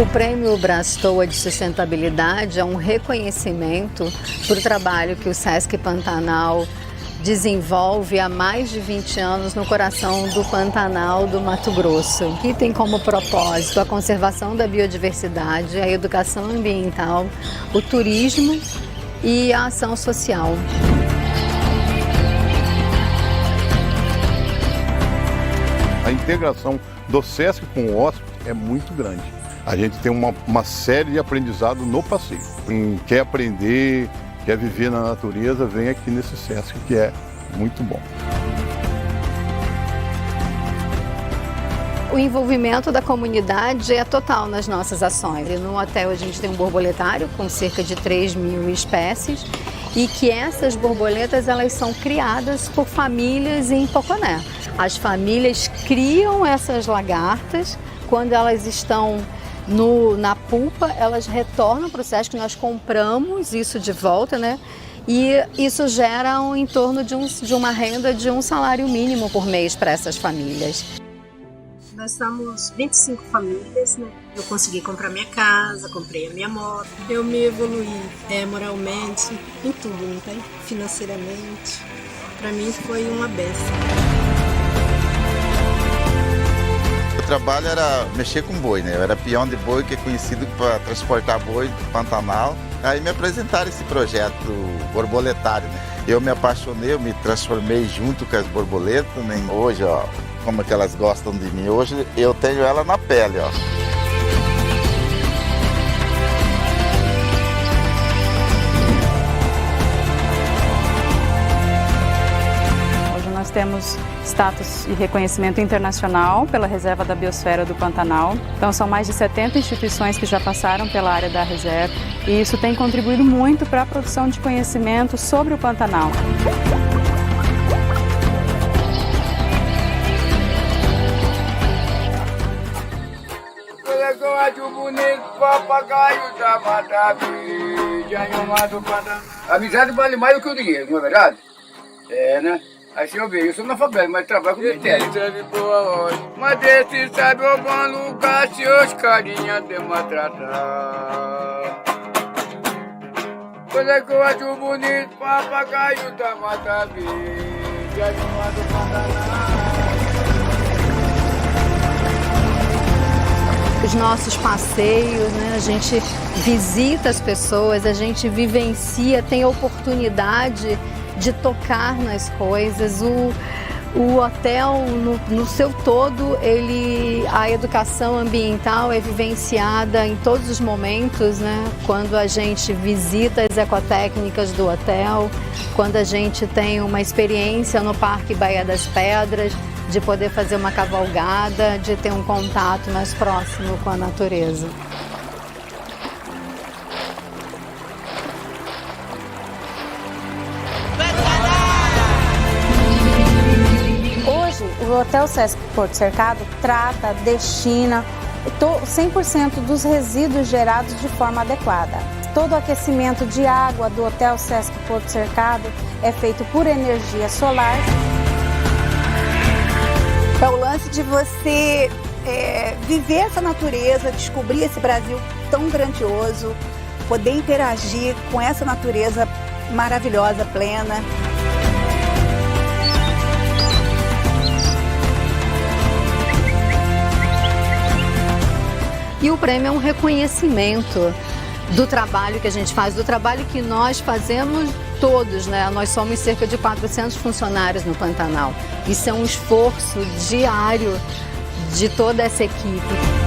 O prêmio Braztoa de sustentabilidade é um reconhecimento para o trabalho que o Sesc Pantanal desenvolve há mais de 20 anos no coração do Pantanal do Mato Grosso, que tem como propósito a conservação da biodiversidade, a educação ambiental, o turismo e a ação social. A integração do Sesc com o hóspede é muito grande. A gente tem uma série de aprendizado no passeio. Quem quer aprender, quer viver na natureza, vem aqui nesse Sesc, que é muito bom. O envolvimento da comunidade é total nas nossas ações. E no hotel a gente tem um borboletário com cerca de 3.000 espécies e que essas borboletas elas são criadas por famílias em Poconé. As famílias criam essas lagartas, quando elas estão na pupa, elas retornam para o Sesc, nós compramos isso de volta, né? E isso gera em torno de uma renda de um salário mínimo por mês para essas famílias. Nós somos 25 famílias, né? Eu consegui comprar minha casa, comprei a minha moto. Eu me evoluí moralmente, em tudo, não tem? Financeiramente. Para mim foi uma benção. O trabalho era mexer com boi, né? Eu era peão de boi, que é conhecido para transportar boi do Pantanal. Aí me apresentaram esse projeto borboletário, né? Eu me apaixonei, eu me transformei junto com as borboletas, né? Hoje, ó, como é que elas gostam de mim. Hoje eu tenho ela na pele, ó. Nós temos status e reconhecimento internacional pela Reserva da Biosfera do Pantanal. Então são mais de 70 instituições que já passaram pela área da reserva e isso tem contribuído muito para a produção de conhecimento sobre o Pantanal. Amizade vale mais do que o dinheiro, não é verdade? É, né? Aí se eu vejo, eu sou analfabeto, mas trabalho com critério. Mas desse sabe o bom lugar se os carinhas de maltratar. Pois é que eu acho bonito, papagaio da Mata Verde, animal do Pantanal. Os nossos passeios, né? A gente visita as pessoas, a gente vivencia, tem oportunidade de tocar nas coisas. O hotel, no seu todo, a educação ambiental é vivenciada em todos os momentos, né? Quando a gente visita as ecotécnicas do hotel, quando a gente tem uma experiência no Parque Baía das Pedras, de poder fazer uma cavalgada, de ter um contato mais próximo com a natureza. O Hotel Sesc Porto Cercado trata, destina 100% dos resíduos gerados de forma adequada. Todo o aquecimento de água do Hotel Sesc Porto Cercado é feito por energia solar. É o lance de você viver essa natureza, descobrir esse Brasil tão grandioso, poder interagir com essa natureza maravilhosa, plena. E o prêmio é um reconhecimento do trabalho que a gente faz, do trabalho que nós fazemos todos, né? Nós somos cerca de 400 funcionários no Pantanal. Isso é um esforço diário de toda essa equipe.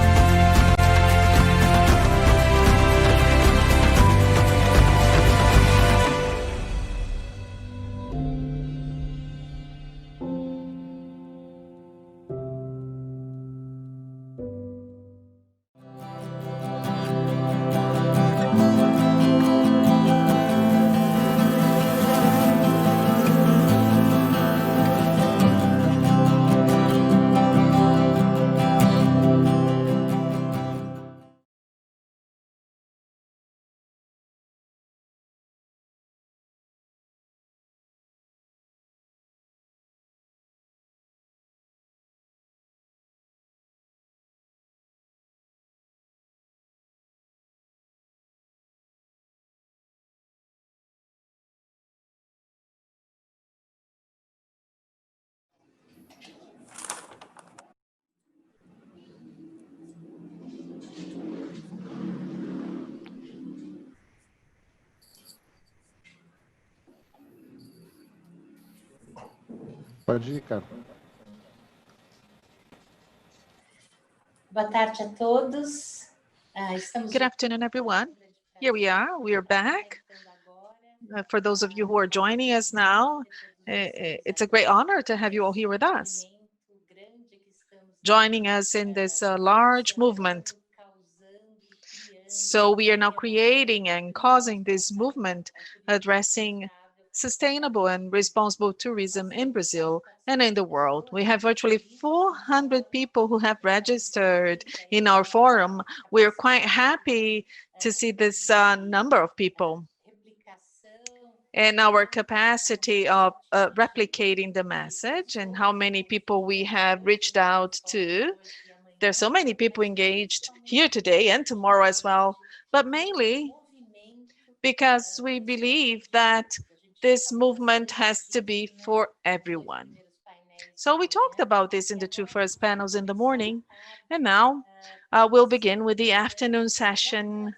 Pode ir, cara. Boa tarde a todos. Good afternoon, everyone. Here we are. We are back. For those of you who are joining us now, it's a great honor to have you all here with us, joining us in this large movement. So we are now creating and causing this movement addressing sustainable and responsible tourism in Brazil and in the world. We have virtually 400 people who have registered in our forum. We're quite happy to see this number of people and our capacity of replicating the message and how many people we have reached out to. There's so many people engaged here today and tomorrow as well, but mainly because we believe that this movement has to be for everyone. So we talked about this in the two first panels in the morning, and now we'll begin with the afternoon session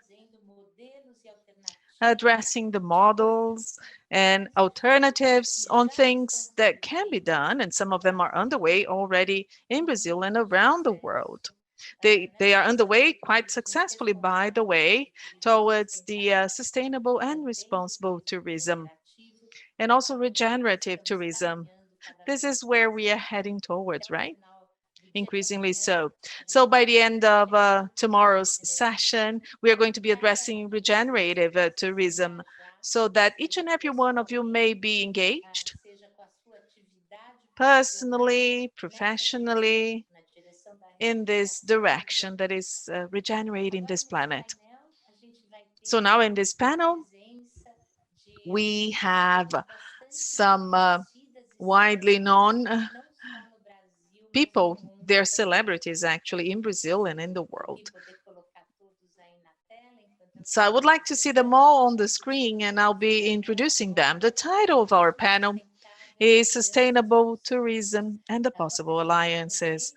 addressing the models and alternatives on things that can be done, and some of them are underway already in Brazil and around the world. They are underway quite successfully, by the way, towards the sustainable and responsible tourism, and also regenerative tourism. This is where we are heading towards, right? Increasingly so. So by the end of tomorrow's session, we are going to be addressing regenerative tourism so that each and every one of you may be engaged personally, professionally, in this direction that is regenerating this planet. So now in this panel, we have some widely known people. They're celebrities actually in Brazil and in the world. So I would like to see them all on the screen and I'll be introducing them. The title of our panel is Sustainable Tourism and the Possible Alliances.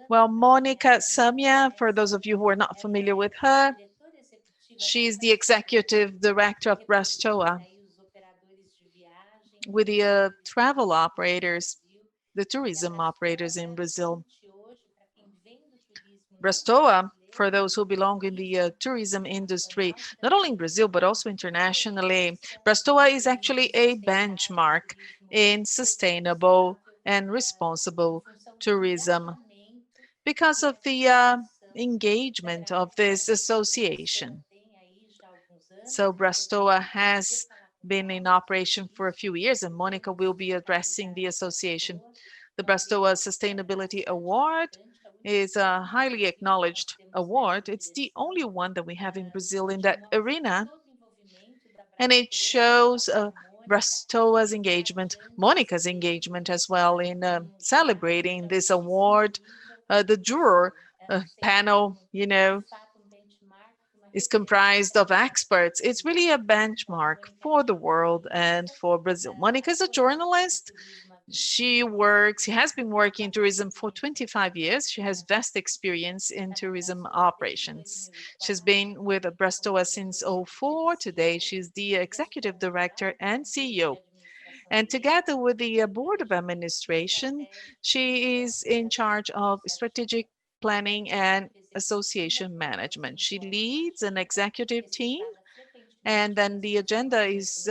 Well, Monica Samia, for those of you who are not familiar with her, she's the executive director of Braztoa, with the travel operators, the tourism operators in Brazil. Braztoa, for those who belong in the tourism industry, not only in Brazil, but also internationally, Braztoa is actually a benchmark in sustainable and responsible tourism because of the engagement of this association. So Braztoa has been in operation for a few years, and Monica will be addressing the association. The Braztoa Sustainability Award is a highly acknowledged award. It's the only one that we have in Brazil in that arena, and it shows Braztoa's engagement, Monica's engagement as well in celebrating this award. The juror panel, is comprised of experts. It's really a benchmark for the world and for Brazil. Monica is a journalist. She has been working in tourism for 25 years. She has vast experience in tourism operations. She's been with Braztoa since 2004. Today, she's the executive director and CEO. And together with the board of administration, she is in charge of strategic planning and association management. She leads an executive team, and then the agenda is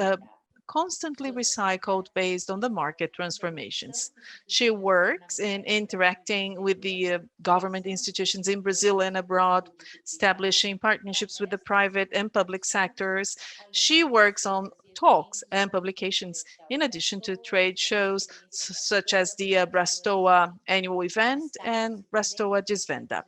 constantly recycled based on the market transformations. She works in interacting with the government institutions in Brazil and abroad, establishing partnerships with the private and public sectors. She works on talks and publications, in addition to trade shows such as the Braztoa annual event and Braztoa Desvenda.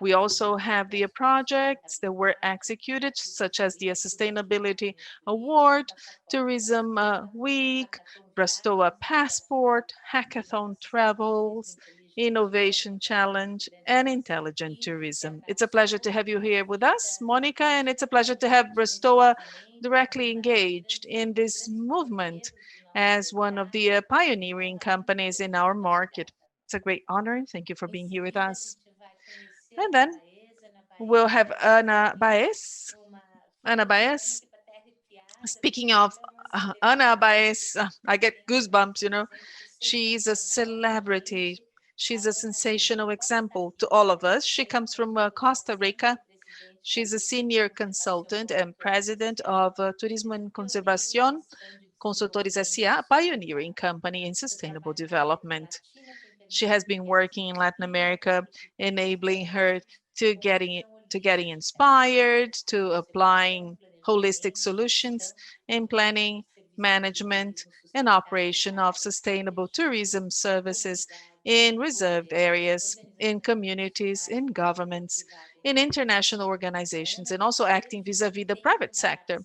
We also have the projects that were executed, such as the Sustainability Award, Tourism Week, Braztoa Passport, Hackathon Travels, Innovation Challenge, and Intelligent Tourism. It's a pleasure to have you here with us, Monica, and it's a pleasure to have Braztoa directly engaged in this movement as one of the pioneering companies in our market. It's a great honor, and thank you for being here with us. And then we'll have Ana Baez. Ana Baez. Speaking of Ana Baez, I get goosebumps, She is a celebrity. She's a sensational example to all of us. She comes from Costa Rica. She's a senior consultant and president of Turismo and Conservación, Consultores S.A., a pioneering company in sustainable development. She has been working in Latin America, enabling her to getting inspired, to applying holistic solutions in planning, management, and operation of sustainable tourism services in reserved areas, in communities, in governments, in international organizations, and also acting vis-à-vis the private sector.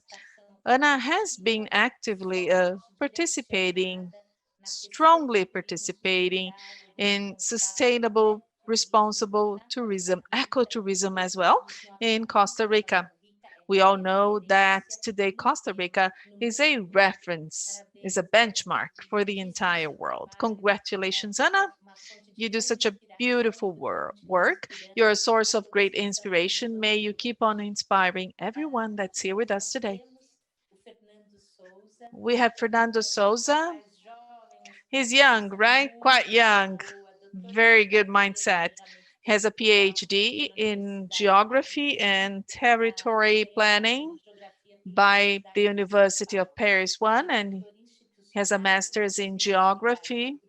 Ana has been actively participating, strongly participating in sustainable, responsible tourism, ecotourism as well, in Costa Rica. We all know that today Costa Rica is a reference, is a benchmark for the entire world. Congratulations, Ana. You do such a beautiful work. You're a source of great inspiration. May you keep on inspiring everyone that's here with us today. We have Fernando Sousa. He's young, right? Quite young. Very good mindset. Has a PhD in geography and territory planning by the University of Paris One, and has a master's in geography.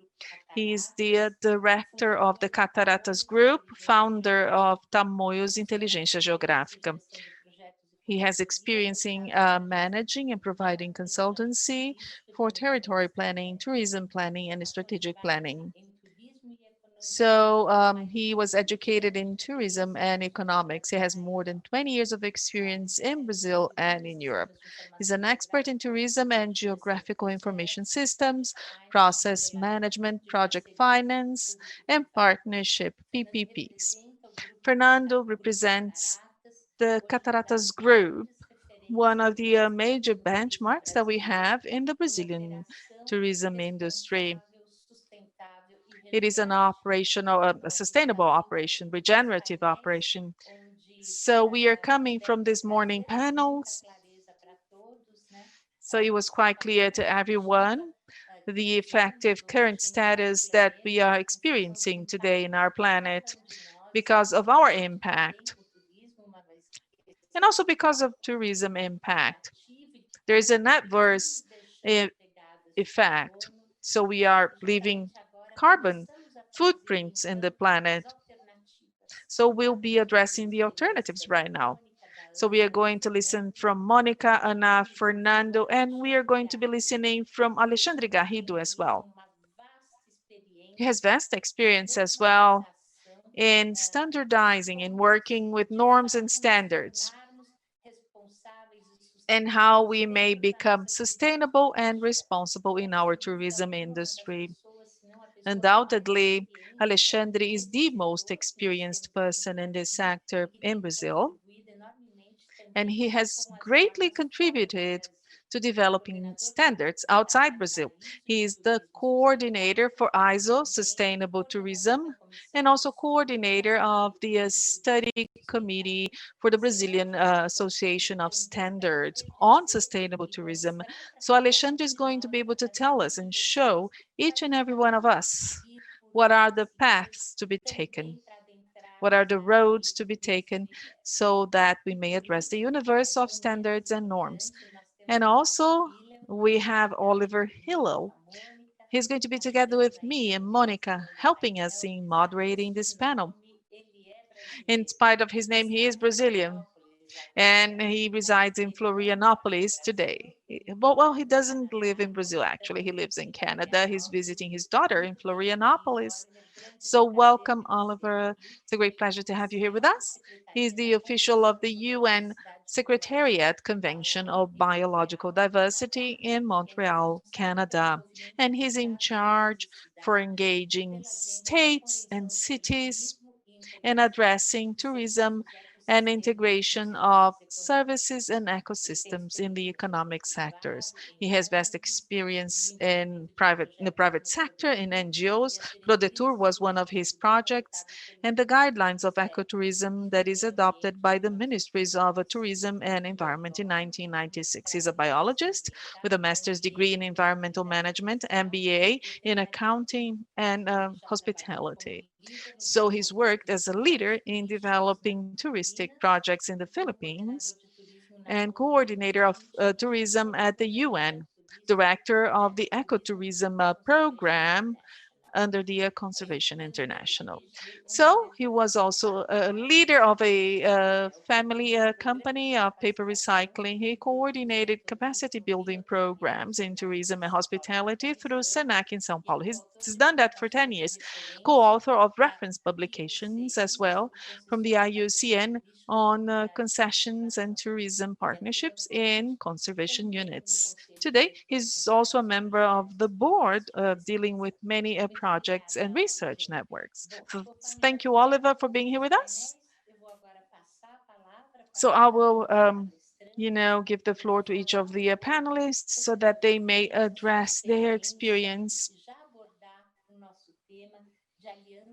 He is the director of the Cataratas Group, founder of Tamoios Inteligência Geográfica. He has experience in managing and providing consultancy for territory planning, tourism planning, and strategic planning. So he was educated in tourism and economics. He has more than 20 years of experience in Brazil and in Europe. He's an expert in tourism and geographical information systems, process management, project finance, and partnership PPPs. Fernando represents the Cataratas Group, one of the major benchmarks that we have in the Brazilian tourism industry. It is an operational, a sustainable operation, regenerative operation. So we are coming from this morning panels. So it was quite clear to everyone the effective current status that we are experiencing today in our planet because of our impact and also because of tourism impact. There is an adverse effect. So we are leaving carbon footprints in the planet. So we'll be addressing the alternatives right now. So we are going to listen from Monica, Ana, Fernando, and we are going to be listening from Alexandre Garrido as well. He has vast experience as well in standardizing and working with norms and standards, and how we may become sustainable and responsible in our tourism industry. Undoubtedly, Alexandre is the most experienced person in this sector in Brazil, and he has greatly contributed to developing standards outside Brazil. He is the coordinator for ISO Sustainable Tourism and also coordinator of the study committee for the Brazilian Association of Standards on Sustainable Tourism. So Alexandre is going to be able to tell us and show each and every one of us what are the paths to be taken, what are the roads to be taken so that we may address the universe of standards and norms. And also, we have Oliver Hillel. He's going to be together with me and Monica, helping us in moderating this panel. In spite of his name, he is Brazilian, and he resides in Florianopolis today. Well, he doesn't live in Brazil, actually. He lives in Canada. He's visiting his daughter in Florianopolis. So welcome, Oliver. It's a great pleasure to have you here with us. He's the official of the UN Secretariat Convention of Biological Diversity in Montreal, Canada. And he's in charge for engaging states and cities in addressing tourism and integration of services and ecosystems in the economic sectors. He has vast experience in the private sector, in NGOs. ProDetour was one of his projects, and the guidelines of ecotourism that is adopted by the Ministries of Tourism and Environment in 1996. He's a biologist with a master's degree in environmental management, MBA in accounting and hospitality. So he's worked as a leader in developing touristic projects in the Philippines and coordinator of tourism at the UN, director of the ecotourism program under the Conservation International. So he was also a leader of a family company of paper recycling. He coordinated capacity building programs in tourism and hospitality through SENAC in São Paulo. He's done that for 10 years. Co-author of reference publications as well from the IUCN on concessions and tourism partnerships in conservation units. Today, he's also a member of the board dealing with many projects and research networks. So thank you, Oliver, for being here with us. So I will, give the floor to each of the panelists so that they may address their experience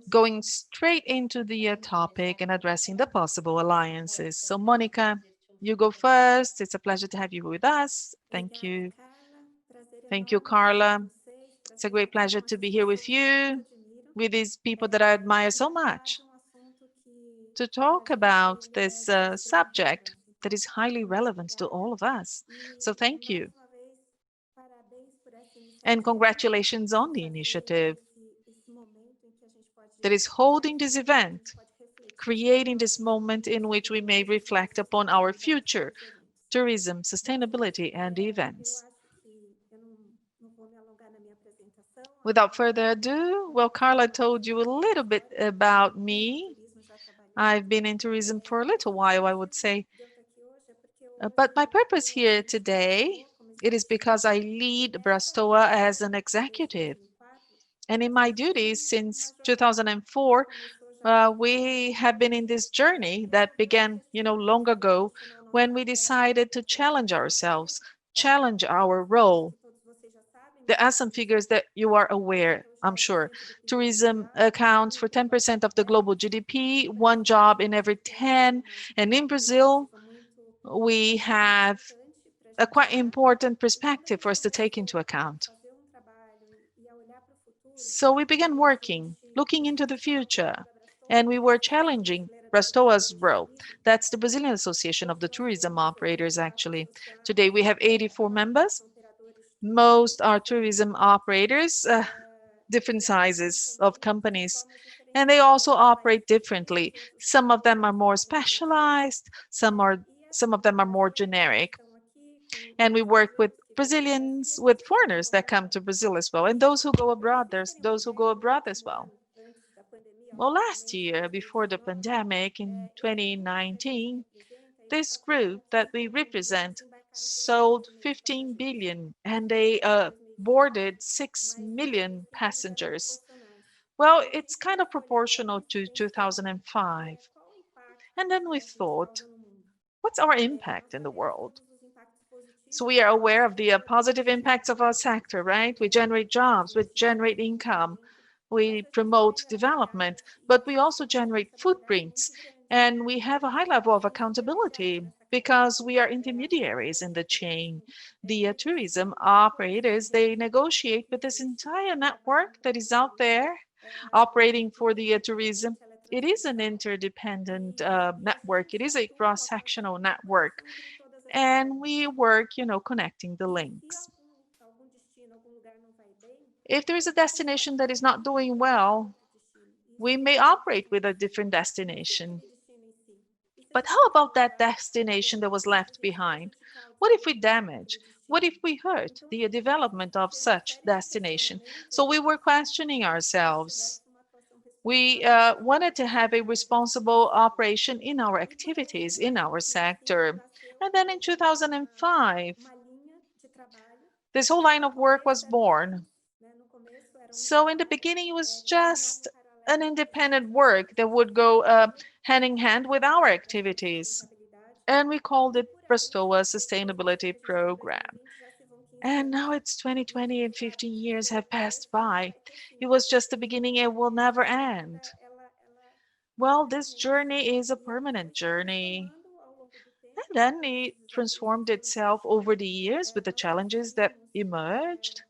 going straight into the topic and addressing the possible alliances. So Monica, you go first. It's a pleasure to have you with us. Thank you. Thank you, Carla. It's a great pleasure to be here with you, with these people that I admire so much, to talk about this subject that is highly relevant to all of us. So thank you. And congratulations on the initiative that is holding this event, creating this moment in which we may reflect upon our future, tourism, sustainability, and events. Without further ado, well, Carla told you a little bit about me. I've been in tourism for a little while, I would say. But my purpose here today, it is because I lead Braztoa as an executive. And in my duties since 2004, we have been in this journey that began, long ago when we decided to challenge ourselves, challenge our role. There are some figures that you are aware, I'm sure. Tourism accounts for 10% of the global GDP, one job in every 10. And in Brazil, we have a quite important perspective for us to take into account. So we began working, looking into the future, and we were challenging Braztoa's role. That's the Brazilian Association of the Tourism Operators, actually. Today we have 84 members. Most are tourism operators, different sizes of companies, and they also operate differently. Some of them are more specialized, some of them are more generic. And we work with Brazilians, with foreigners that come to Brazil as well, and those who go abroad. There's those who go abroad as well. Well, last year, before the pandemic in 2019, this group that we represent sold 15 billion and they boarded 6 million passengers. Well, it's kind of proportional to 2005. And then we thought, what's our impact in the world? So we are aware of the positive impacts of our sector, right? We generate jobs, we generate income, we promote development, but we also generate footprints. And we have a high level of accountability because we are intermediaries in the chain. The tourism operators, they negotiate with this entire network that is out there operating for the tourism. It is an interdependent network. It is a cross-sectional network. And we work, connecting the links. If there is a destination that is not doing well, we may operate with a different destination. But how about that destination that was left behind? What if we damage? What if we hurt the development of such destination? So we were questioning ourselves. We wanted to have a responsible operation in our activities, in our sector. And then in 2005, this whole line of work was born. So in the beginning, it was just an independent work that would go hand in hand with our activities. And we called it Braztoa Sustainability Program. And now it's 2020 and 15 years have passed by. It was just the beginning, it will never end. Well, this journey is a permanent journey. And then it transformed itself over the years with the challenges that emerged.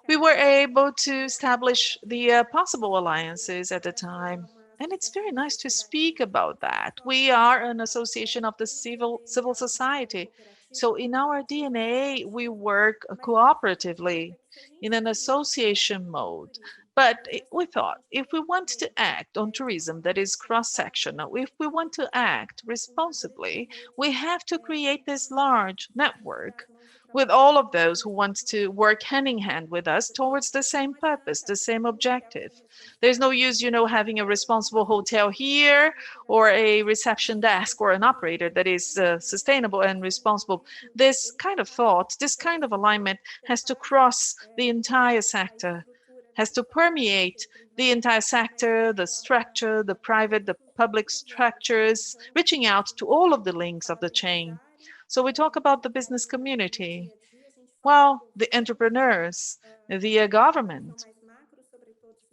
We were able to establish the possible alliances at the time. And it's very nice to speak about that. We are an association of the civil society. So in our DNA, we work cooperatively in an association mode. But we thought if we want to act on tourism that is cross-sectional, if we want to act responsibly, we have to create this large network with all of those who want to work hand in hand with us towards the same purpose, the same objective. There's no use, having a responsible hotel here or a reception desk or an operator that is sustainable and responsible. This kind of thought, this kind of alignment has to cross the entire sector, has to permeate the entire sector, the structure, the private, the public structures, reaching out to all of the links of the chain. So we talk about the business community. Well, the entrepreneurs, the government,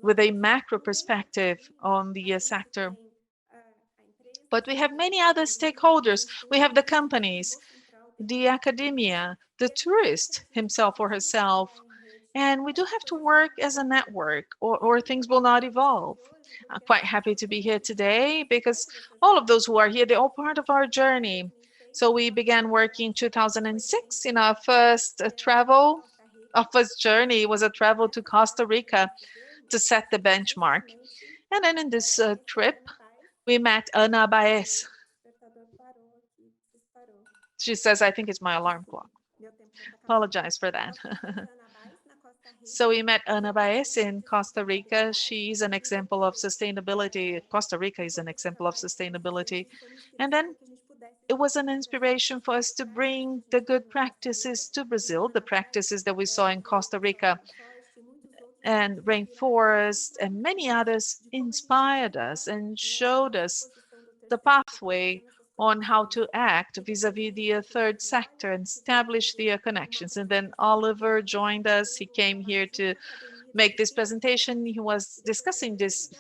with a macro perspective on the sector. But we have many other stakeholders. We have the companies, the academia, the tourist himself or herself. And we do have to work as a network or things will not evolve. I'm quite happy to be here today because all of those who are here, they're all part of our journey. So we began working in 2006 in our first travel. Our first journey was a travel to Costa Rica to set the benchmark. And then in this trip, we met Ana Baez. She says, I think it's my alarm clock. Apologize for that. So we met Ana Baez in Costa Rica. She's an example of sustainability. Costa Rica is an example of sustainability. And then it was an inspiration for us to bring the good practices to Brazil, the practices that we saw in Costa Rica and rainforest and many others inspired us and showed us the pathway on how to act vis-a-vis the third sector and establish the connections. And then Oliver joined us. He came here to make this presentation. He was discussing this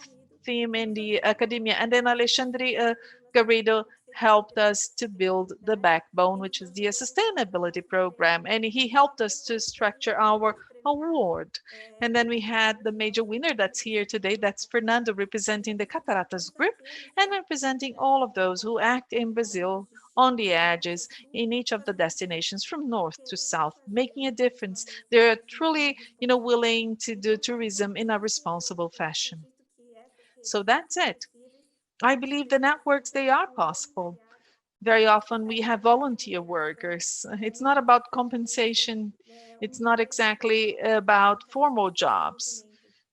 theme in the academia. And then Alexandre Garrido helped us to build the backbone, which is the sustainability program. And he helped us to structure our award. And then we had the major winner that's here today. That's Fernando, representing the Cataratas group and representing all of those who act in Brazil on the edges in each of the destinations from north to south, making a difference. They're truly, willing to do tourism in a responsible fashion. So that's it. I believe the networks, they are possible. Very often we have volunteer workers. It's not about compensation. It's not exactly about formal jobs.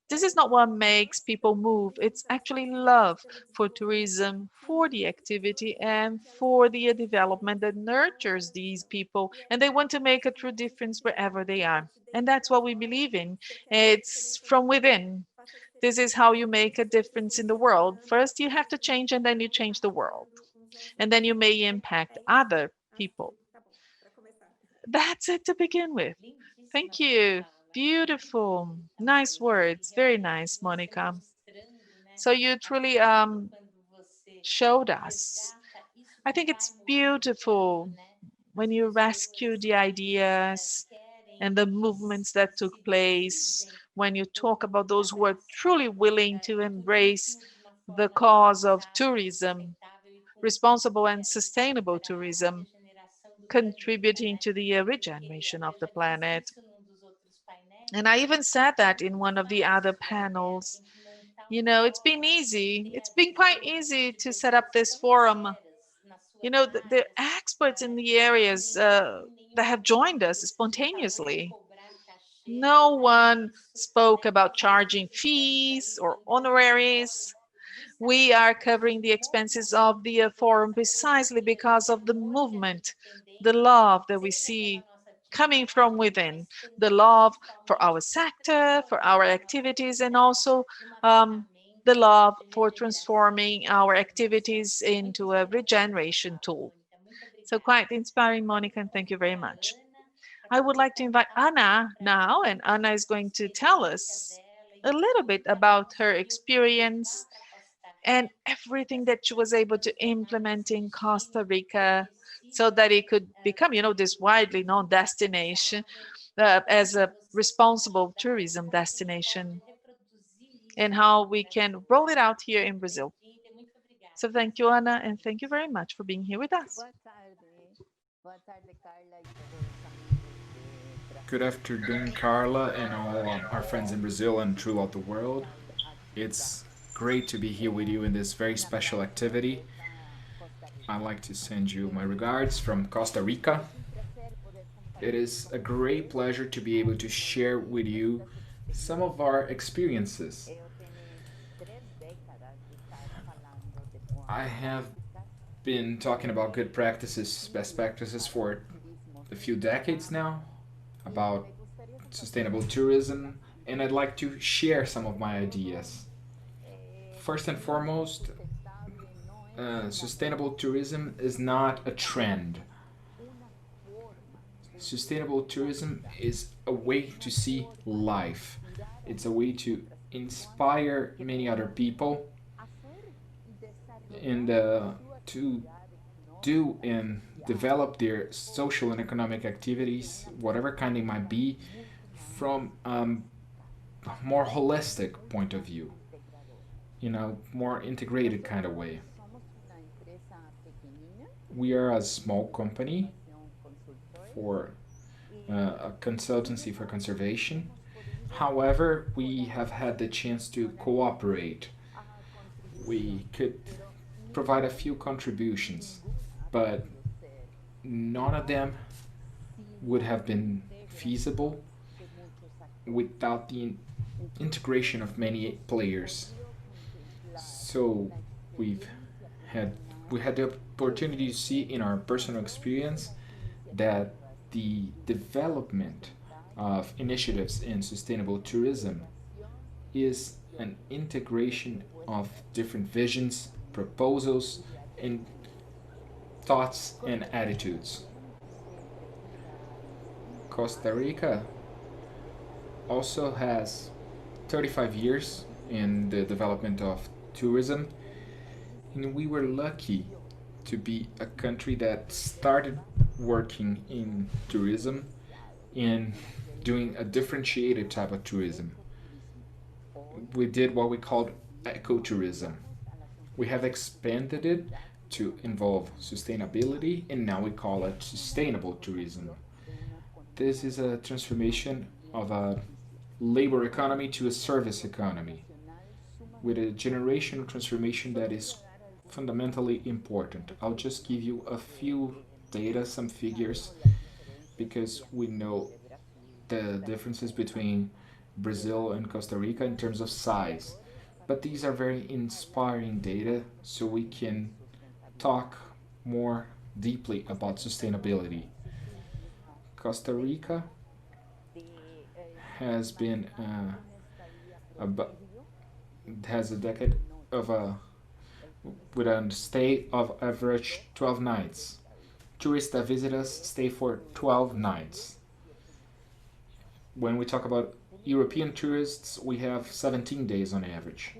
This is not what makes people move. It's actually love for tourism, for the activity, and for the development that nurtures these people. And they want to make a true difference wherever they are. And that's what we believe in. It's from within. This is how you make a difference in the world. First, you have to change, and then you change the world. And then you may impact other people. That's it to begin with. Thank you. Beautiful. Nice words. Very nice, Monica. So you truly showed us. I think it's beautiful when you rescue the ideas and the movements that took place, when you talk about those who are truly willing to embrace the cause of tourism, responsible and sustainable tourism, contributing to the regeneration of the planet. And I even said that in one of the other panels. It's been easy. It's been quite easy to set up this forum. The experts in the areas that have joined us spontaneously. No one spoke about charging fees or honoraries. We are covering the expenses of the forum precisely because of the movement, the love that we see coming from within, the love for our sector, for our activities, and also the love for transforming our activities into a regeneration tool. So quite inspiring, Monica, and thank you very much. I would like to invite Anna now, and Anna is going to tell us a little bit about her experience and everything that she was able to implement in Costa Rica so that it could become, this widely known destination as a responsible tourism destination, and how we can roll it out here in Brazil. So thank you, Anna, and thank you very much for being here with us. Good afternoon, Carla, and all our friends in Brazil and throughout the world. It's great to be here with you in this very special activity. I'd like to send you my regards from Costa Rica. It is a great pleasure to be able to share with you some of our experiences. I have been talking about good practices, best practices for a few decades now, about sustainable tourism, and I'd like to share some of my ideas. First and foremost, sustainable tourism is not a trend. Sustainable tourism is a way to see life. It's a way to inspire many other people and to do and develop their social and economic activities, whatever kind they might be, from a more holistic point of view, more integrated kind of way. We are a small company for a consultancy for conservation. However, we have had the chance to cooperate. We could provide a few contributions, but none of them would have been feasible without the integration of many players. So we had the opportunity to see in our personal experience that the development of initiatives in sustainable tourism is an integration of different visions, proposals, and thoughts and attitudes. Costa Rica also has 35 years in the development of tourism, and we were lucky to be a country that started working in tourism and doing a differentiated type of tourism. We did what we called ecotourism. We have expanded it to involve sustainability, and now we call it sustainable tourism. This is a transformation of a labor economy to a service economy, with a generational transformation that is fundamentally important. I'll just give you a few data, some figures, because we know the differences between Brazil and Costa Rica in terms of size. But these are very inspiring data, so we can talk more deeply about sustainability. Costa Rica has been has a decade of with a stay of average 12 nights. Tourists that visit us stay for 12 nights. When we talk about European tourists, we have 17 days on average.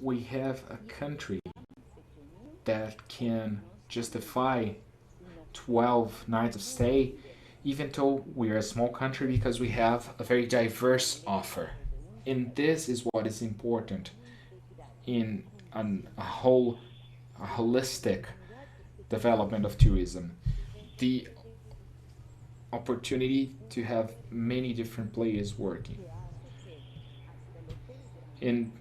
We have a country that can justify 12 nights of stay, even though we're a small country, because we have a very diverse offer. And this is what is important in a holistic development of tourism. The opportunity to have many different players working. And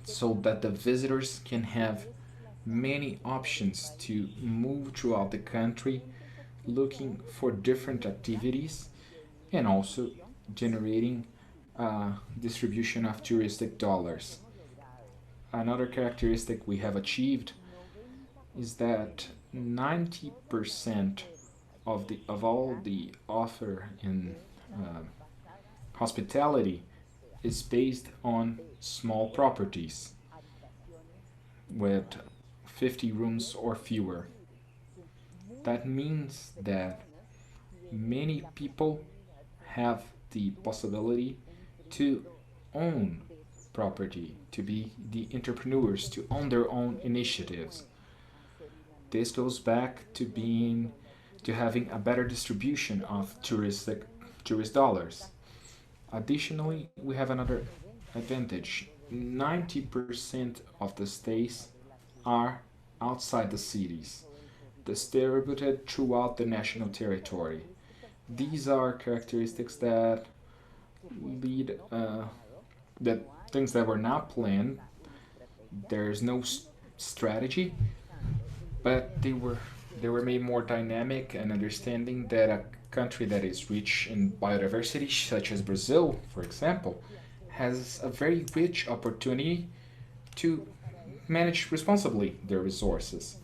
so that the visitors can have many options to move throughout the country looking for different activities, and also generating distribution of touristic dollars. Another characteristic we have achieved is that 90% of all the offer in hospitality is based on small properties with 50 rooms or fewer. That means that many people have the possibility to own property, to be the entrepreneurs, to own their own initiatives. This goes back to having a better distribution of tourist dollars. Additionally, we have another advantage. 90% of the stays are outside the cities, distributed throughout the national territory. These are characteristics that lead that things that were not planned. There's no strategy, but they were made more dynamic and understanding that a country that is rich in biodiversity, such as Brazil, for example, has a very rich opportunity to manage responsibly their resources.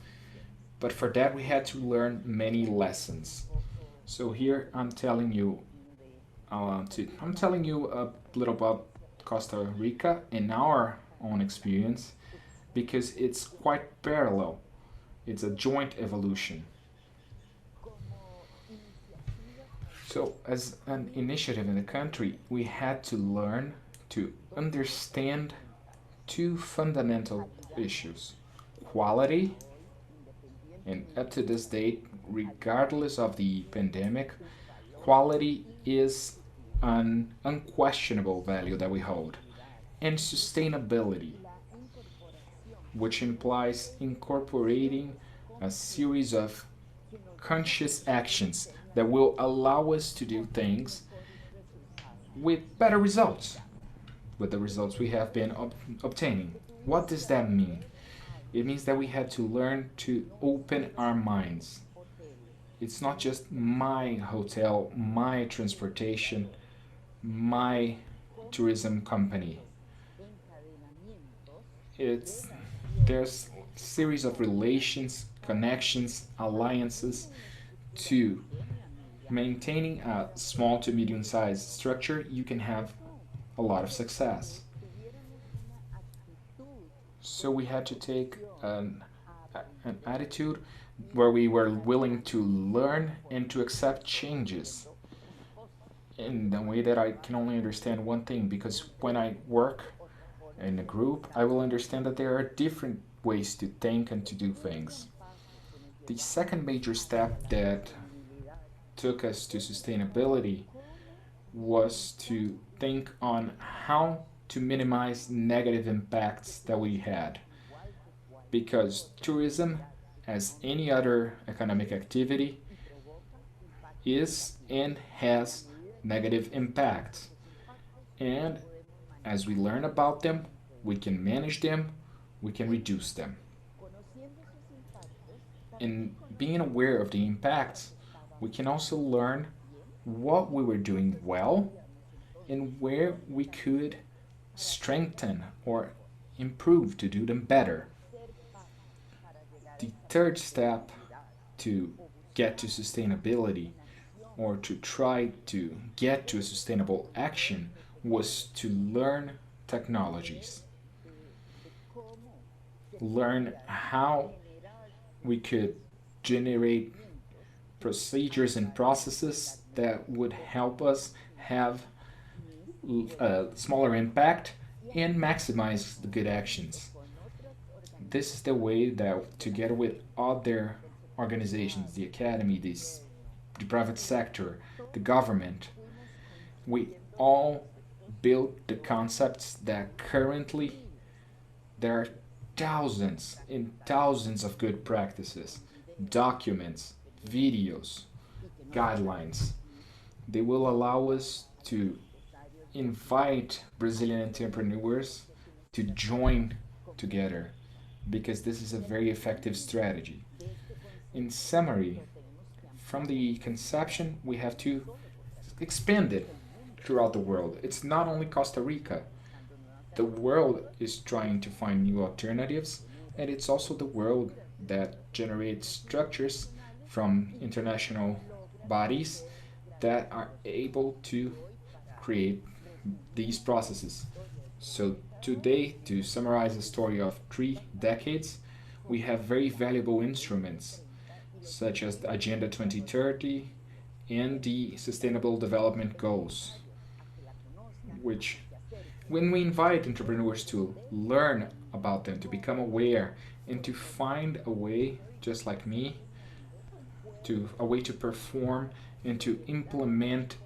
But for that, we had to learn many lessons. So here I'm telling you a little about Costa Rica and our own experience, because it's quite parallel. It's a joint evolution. So as an initiative in the country, we had to learn to understand two fundamental issues: quality, and up to this date, regardless of the pandemic, quality is an unquestionable value that we hold, and sustainability, which implies incorporating a series of conscious actions that will allow us to do things with better results, with the results we have been obtaining. What does that mean? It means that we had to learn to open our minds. It's not just my hotel, my transportation, my tourism company. There's a series of relations, connections, alliances to maintaining a small to medium-sized structure. You can have a lot of success. So we had to take an attitude where we were willing to learn and to accept changes in the way that I can only understand one thing, because when I work in a group, I will understand that there are different ways to think and to do things. The second major step that took us to sustainability was to think on how to minimize negative impacts that we had. Because tourism, as any other economic activity, is and has negative impacts. And as we learn about them, we can manage them, we can reduce them. In being aware of the impacts, we can also learn what we were doing well and where we could strengthen or improve to do them better. The third step to get to sustainability, or to try to get to a sustainable action, was to learn technologies. Learn how we could generate procedures and processes that would help us have a smaller impact and maximize the good actions. This is the way that, together with other organizations, the academy, the private sector, the government, we all build the concepts that currently there are thousands and thousands of good practices, documents, videos, guidelines. They will allow us to invite Brazilian entrepreneurs to join together, because this is a very effective strategy. In summary, from the conception, we have to expand it throughout the world. It's not only Costa Rica. The world is trying to find new alternatives, and it's also the world that generate structures from international bodies that are able to create these processes. So today, to summarize the story of 3 decades, we have very valuable instruments such as the Agenda 2030 and the Sustainable Development Goals, which, when we invite entrepreneurs to learn about them, to become aware, and to find a way, just like me, a way to perform and to implement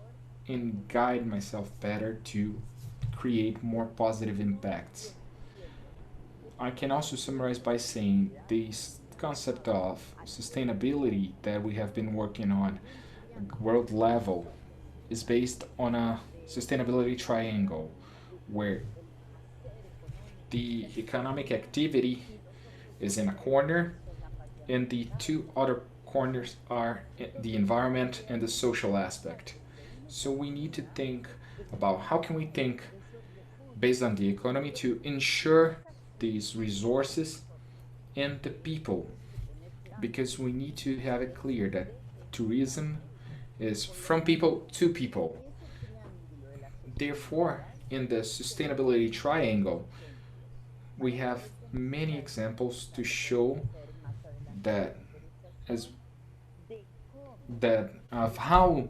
and guide myself better to create more positive impacts. I can also summarize by saying this concept of sustainability that we have been working on world level is based on a sustainability triangle where the economic activity is in a corner and the 2 other corners are the environment and the social aspect. So we need to think about how can we think based on the economy to ensure these resources and the people, because we need to have it clear that tourism is from people to people. Therefore, in the sustainability triangle, we have many examples to show that of how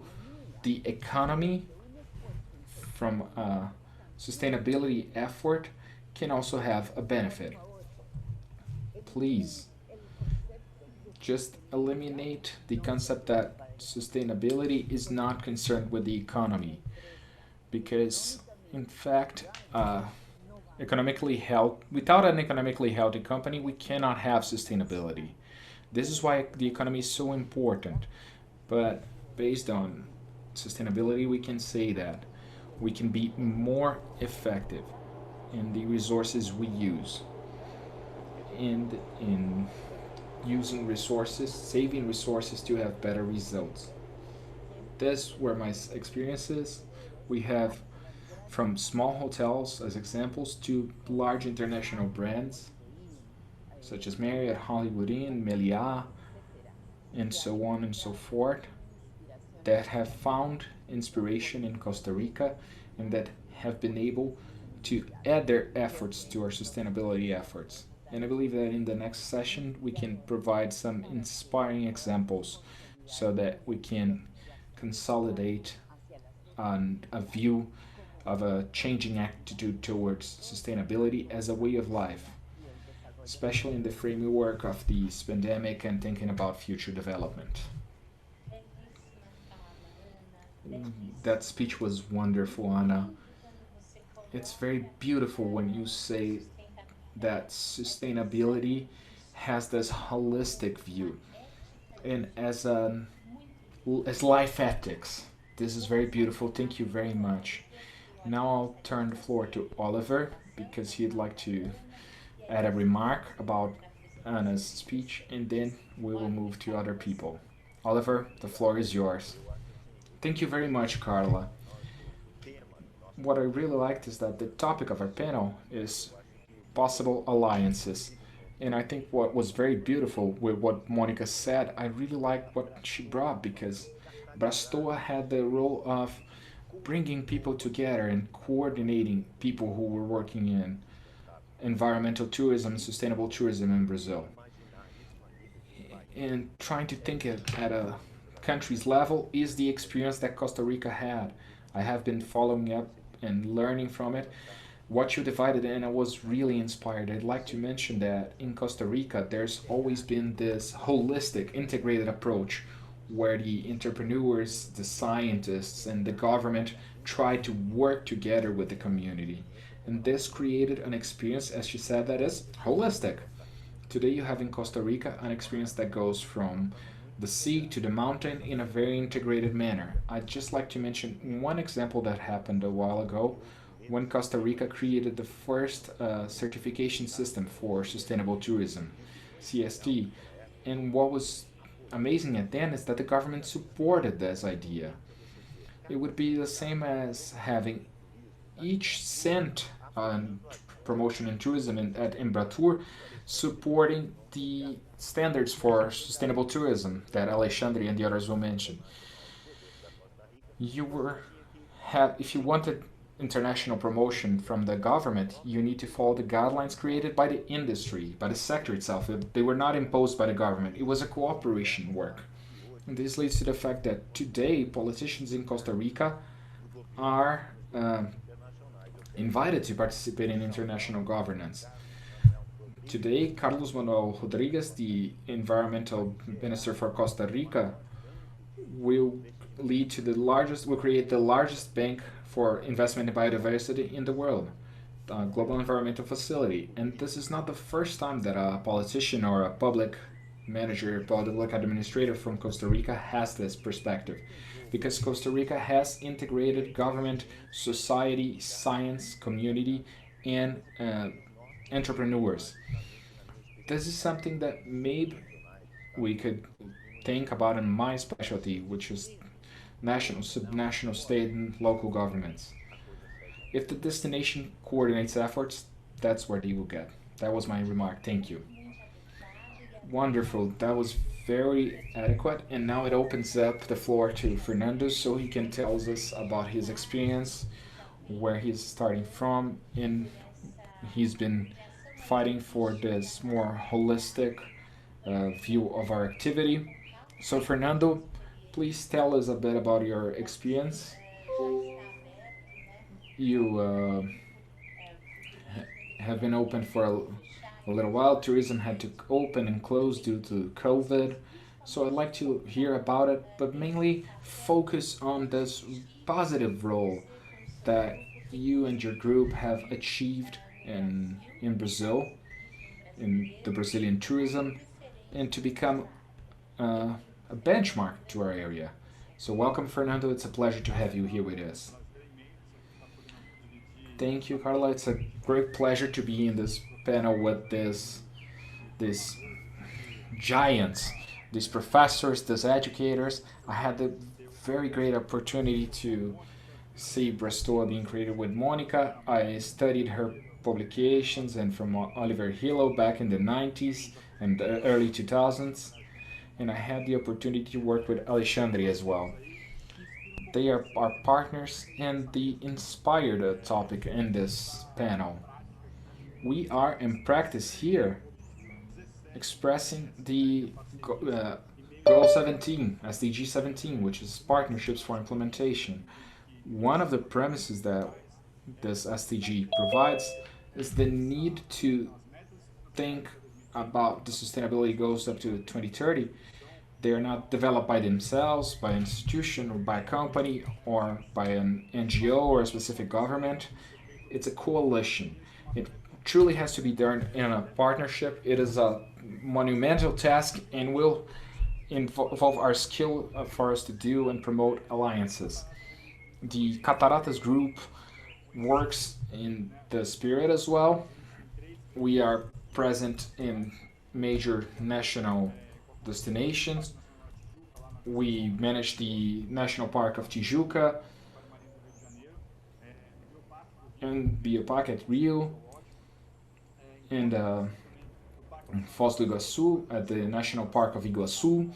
the economy from a sustainability effort can also have a benefit. Please just eliminate the concept that sustainability is not concerned with the economy, because in fact without an economically healthy company we cannot have sustainability. This is why the economy is so important, but based on sustainability we can say that we can be more effective in the resources we use and in using resources, saving resources to have better results. These were my experiences. We have from small hotels as examples to large international brands such as Marriott, Hollywood Inn, Meliá, and so on and so forth, that have found inspiration in Costa Rica and that have been able to add their efforts to our sustainability efforts. And I believe that in the next session we can provide some inspiring examples so that we can consolidate a view of a changing attitude towards sustainability as a way of life, especially in the framework of this pandemic and thinking about future development. That speech was wonderful, Anna. It's very beautiful when you say that sustainability has this holistic view and as life ethics. This is very beautiful. Thank you very much. Now I'll turn the floor to Oliver because he'd like to add a remark about Anna's speech, and then we will move to other people. Oliver, the floor is yours. Thank you very much, Carla. What I really liked is that the topic of our panel is possible alliances. And I think what was very beautiful with what Monica said, I really liked what she brought, because Braztoa had the role of bringing people together and coordinating people who were working in environmental tourism, sustainable tourism in Brazil. And trying to think at a country's level is the experience that Costa Rica had. I have been following up and learning from it. What you divided, and I was really inspired. I'd like to mention that in Costa Rica, there's always been this holistic, integrated approach where the entrepreneurs, the scientists, and the government try to work together with the community. And this created an experience, as she said, that is holistic. Today you have in Costa Rica an experience that goes from the sea to the mountain in a very integrated manner. I'd just like to mention one example that happened a while ago when Costa Rica created the first certification system for sustainable tourism, CST. And what was amazing at then is that the government supported this idea. It would be the same as having each cent promotion and tourism at Embratur, supporting the standards for sustainable tourism that Alexandre and the others will mention. If you wanted international promotion from the government, you need to follow the guidelines created by the industry, by the sector itself. They were not imposed by the government. It was a cooperation work. And this leads to the fact that today politicians in Costa Rica are invited to participate in international governance. Today, Carlos Manuel Rodriguez, the environmental minister for Costa Rica, will create the largest bank for investment in biodiversity in the world, the Global Environmental Facility. And this is not the first time that a politician or a public manager, public administrator from Costa Rica has this perspective, because Costa Rica has integrated government, society, science, community, and entrepreneurs. This is something that maybe we could think about in my specialty, which is national, subnational, state, and local governments. If the destination coordinates efforts, that's where they will get. That was my remark. Thank you. Wonderful. That was very adequate. And now it opens up the floor to Fernando so he can tell us about his experience, where he's starting from, and he's been fighting for this more holistic view of our activity. So Fernando, please tell us a bit about your experience. You have been open for a little while. Tourism had to open and close due to COVID. So I'd like to hear about it, but mainly focus on this positive role that you and your group have achieved in Brazil, in the Brazilian tourism, and to become a benchmark to our area. So welcome, Fernando. It's a pleasure to have you here with us. Thank you, Carla. It's a great pleasure to be in this panel with these giants, these professors, these educators. I had the very great opportunity to see Braztoa being created with Monica. I studied her publications and from Oliver Hillel back in the 90s and the early 2000s. And I had the opportunity to work with Alexandre as well. They are our partners and they inspired a topic in this panel. We are in practice here expressing the Goal 17, SDG 17, which is partnerships for implementation. One of the premises that this SDG provides is the need to think about the sustainability goals up to 2030. They are not developed by themselves, by an institution or by a company or by an NGO or a specific government. It's a coalition. It truly has to be done in a partnership. It is a monumental task and will involve our skill for us to do and promote alliances. The Cataratas group works in the spirit as well. We are present in major national destinations. We manage the National Park of Tijuca and Biopark at Rio, and Foz do Iguaçu at the National Park of Iguaçu.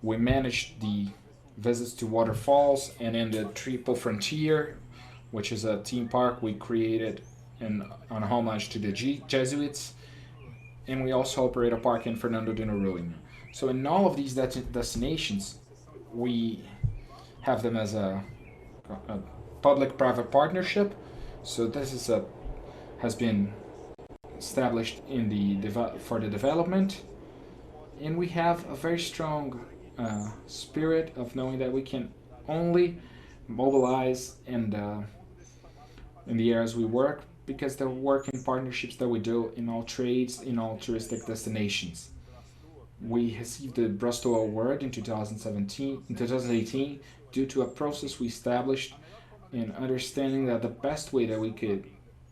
We manage the visits to waterfalls, and in the Triple Frontier, which is a theme park we created on homage to the Jesuits, and we also operate a park in Fernando de Noronha. So in all of these destinations, we have them as a public-private partnership. So this is has been established for the development, and we have a very strong spirit of knowing that we can only mobilize in the areas we work, because they work in partnerships that we do in all trades, in all touristic destinations. We received the Braztoa Award in 2018 due to a process we established in understanding that the best way that we could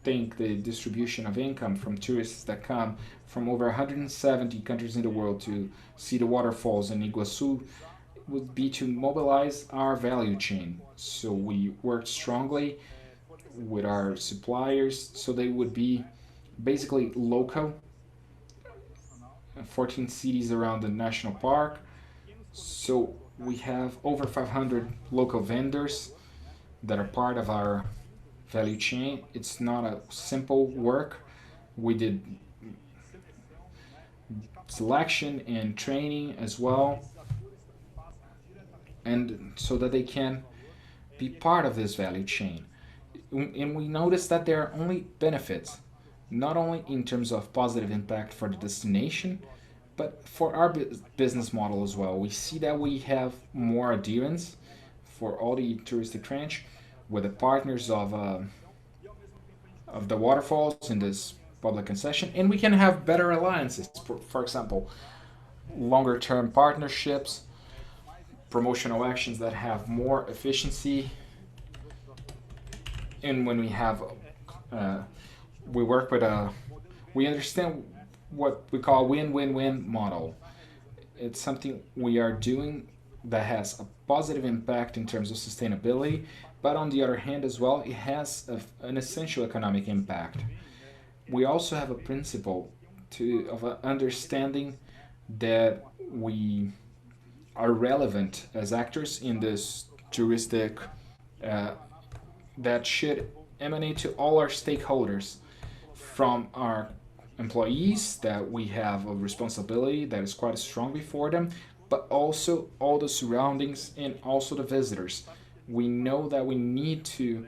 think the distribution of income from tourists that come from over 170 countries in the world to see the waterfalls in Iguaçu would be to mobilize our value chain. So we worked strongly with our suppliers so they would be basically local, 14 cities around the national park. So we have over 500 local vendors that are part of our value chain. It's not a simple work. We did selection and training as well, and so that they can be part of this value chain. And we notice that there are only benefits, not only in terms of positive impact for the destination, but for our business model as well. We see that we have more adherence for all the touristic tranche with the partners of the waterfalls in this public concession, and we can have better alliances. For example, longer term partnerships, promotional actions that have more efficiency. And when we have, we work with we understand what we call win-win-win model. It's something we are doing that has a positive impact in terms of sustainability, but on the other hand as well, it has an essential economic impact. We also have a principle of understanding that we are relevant as actors in this touristic that should emanate to all our stakeholders, from our employees, that we have a responsibility that is quite strong before them, but also all the surroundings and also the visitors. We know that we need to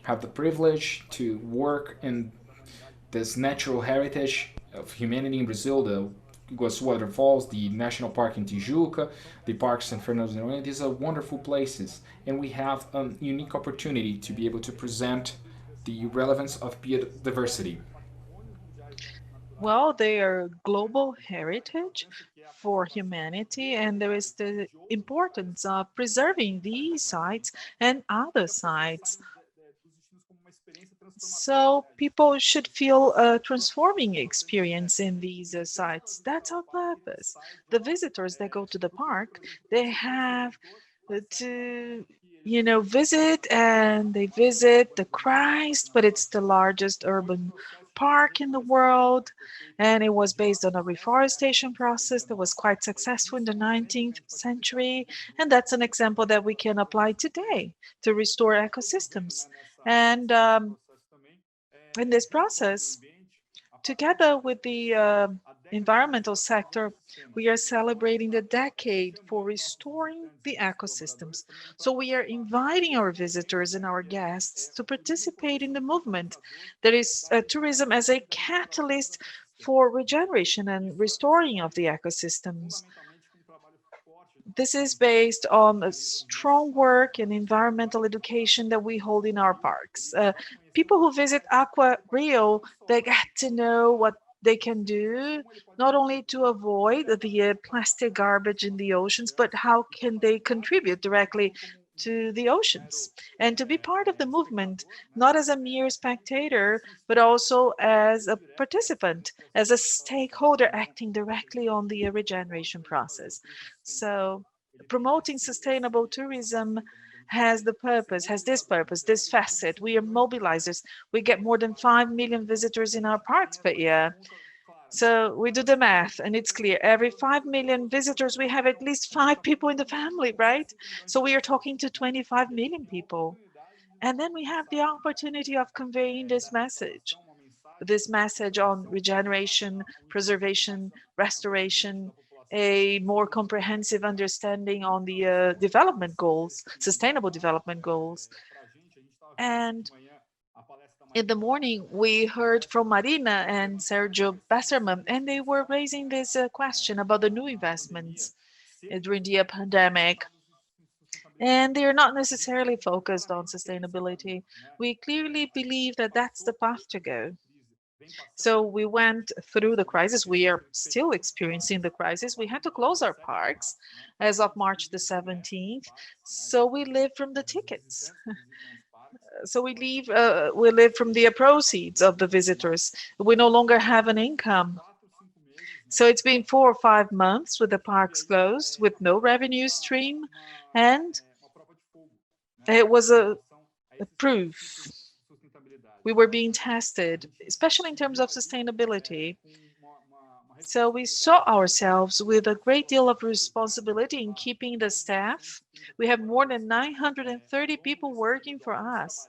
have the privilege to work in this natural heritage of humanity in Brazil, the Iguaçu Waterfalls, the National Park in Tijuca, the parks in Fernando. These are wonderful places, and we have a unique opportunity to be able to present the relevance of biodiversity. Well, they are global heritage for humanity, and there is the importance of preserving these sites and other sites. So people should feel a transforming experience in these sites. That's our purpose. The visitors that go to the park, they have to, visit, and they visit the Christ, but it's the largest urban park in the world, and it was based on a reforestation process that was quite successful in the 19th century, and that's an example that we can apply today to restore ecosystems. And in this process, together with the environmental sector, we are celebrating the decade for restoring the ecosystems. So we are inviting our visitors and our guests to participate in the movement that is tourism as a catalyst for regeneration and restoring of the ecosystems. This is based on a strong work and environmental education that we hold in our parks. People who visit Aqua Rio, they get to know what they can do, not only to avoid the plastic garbage in the oceans, but how can they contribute directly to the oceans, and to be part of the movement, not as a mere spectator, but also as a participant, as a stakeholder acting directly on the regeneration process. So promoting sustainable tourism has this facet. We are mobilizers. We get more than 5 million visitors in our parks per year. So we do the math, and it's clear. Every 5 million visitors, we have at least 5 people in the family, right? So we are talking to 25 million people. And then we have the opportunity of conveying this message on regeneration, preservation, restoration, a more comprehensive understanding on the development goals, sustainable development goals. And in the morning, we heard from Marina and Sergio Besserman, and they were raising this question about the new investments during the pandemic. And they are not necessarily focused on sustainability. We clearly believe that that's the path to go. So we went through the crisis. We are still experiencing the crisis. We had to close our parks as of March the 17th. So we live from the tickets. So we live from the proceeds of the visitors. We no longer have an income. So it's been 4 or 5 months with the parks closed, with no revenue stream, and it was a proof. We were being tested, especially in terms of sustainability. So we saw ourselves with a great deal of responsibility in keeping the staff. We have more than 930 people working for us.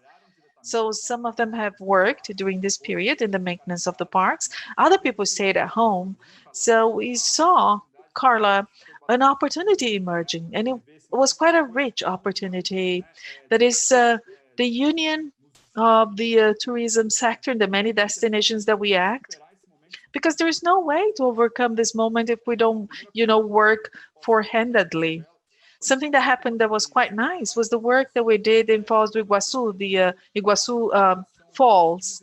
So some of them have worked during this period in the maintenance of the parks. Other people stayed at home. So we saw, Carla, an opportunity emerging, and it was quite a rich opportunity. That is the union of the tourism sector in the many destinations that we act, because there is no way to overcome this moment if we don't, work four-handedly. Something that happened that was quite nice was the work that we did in Foz do Iguaçu, the Iguaçu Falls,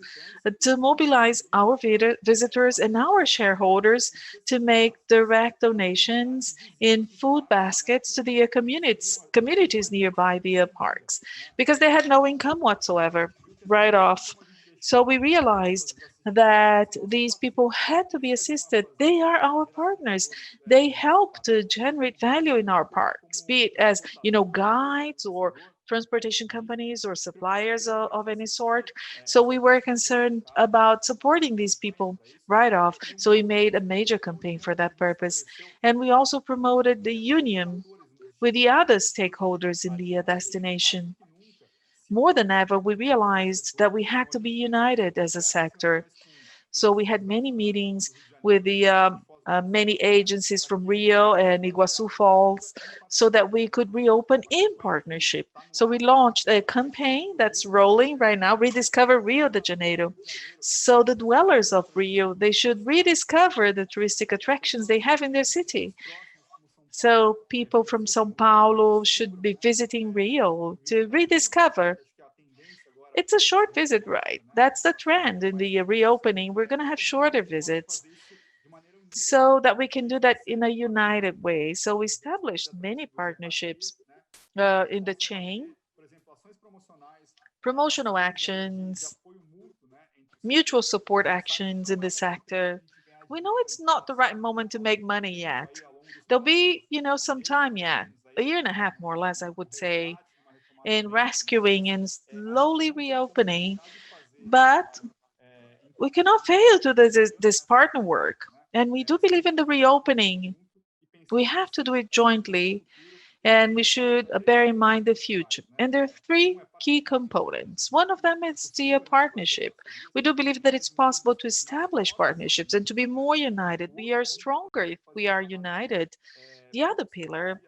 to mobilize our visitors and our shareholders to make direct donations in food baskets to the communities nearby the parks, because they had no income whatsoever right off. So we realized that these people had to be assisted. They are our partners. They help to generate value in our parks, be it as, guides or transportation companies or suppliers of any sort. So we were concerned about supporting these people right off. So we made a major campaign for that purpose. And we also promoted the union with the other stakeholders in the destination. More than ever, we realized that we had to be united as a sector. So we had many meetings with the many agencies from Rio and Iguaçu Falls so that we could reopen in partnership. So we launched a campaign that's rolling right now, Rediscover Rio de Janeiro. So the dwellers of Rio, they should rediscover the touristic attractions they have in their city. So people from São Paulo should be visiting Rio to rediscover. It's a short visit, right? That's the trend in the reopening. We're going to have shorter visits so that we can do that in a united way. So we established many partnerships in the chain, promotional actions, mutual support actions in the sector. We know it's not the right moment to make money yet. There'll be, some time yet, a year and a half more or less, I would say, in rescuing and slowly reopening. But we cannot fail to do this partner work. And we do believe in the reopening. We have to do it jointly, and we should bear in mind the future. And there are three key components. One of them is the partnership. We do believe that it's possible to establish partnerships and to be more united. We are stronger if we are united. The other pillar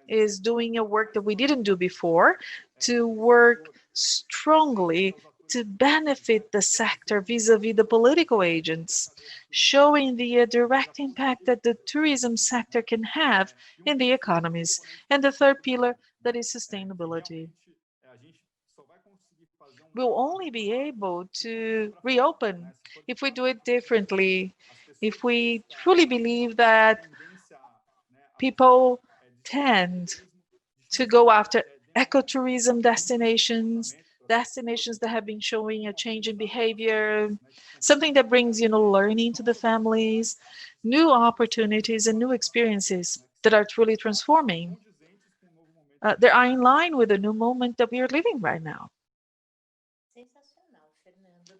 is doing a work that we didn't do before, to work strongly to benefit the sector vis-a-vis the political agents, showing the direct impact that the tourism sector can have in the economies. And the third pillar, that is sustainability. We'll only be able to reopen if we do it differently, if we truly believe that people tend to go after ecotourism destinations that have been showing a change in behavior, something that brings, learning to the families, new opportunities and new experiences that are truly transforming. They are in line with the new moment that we are living right now.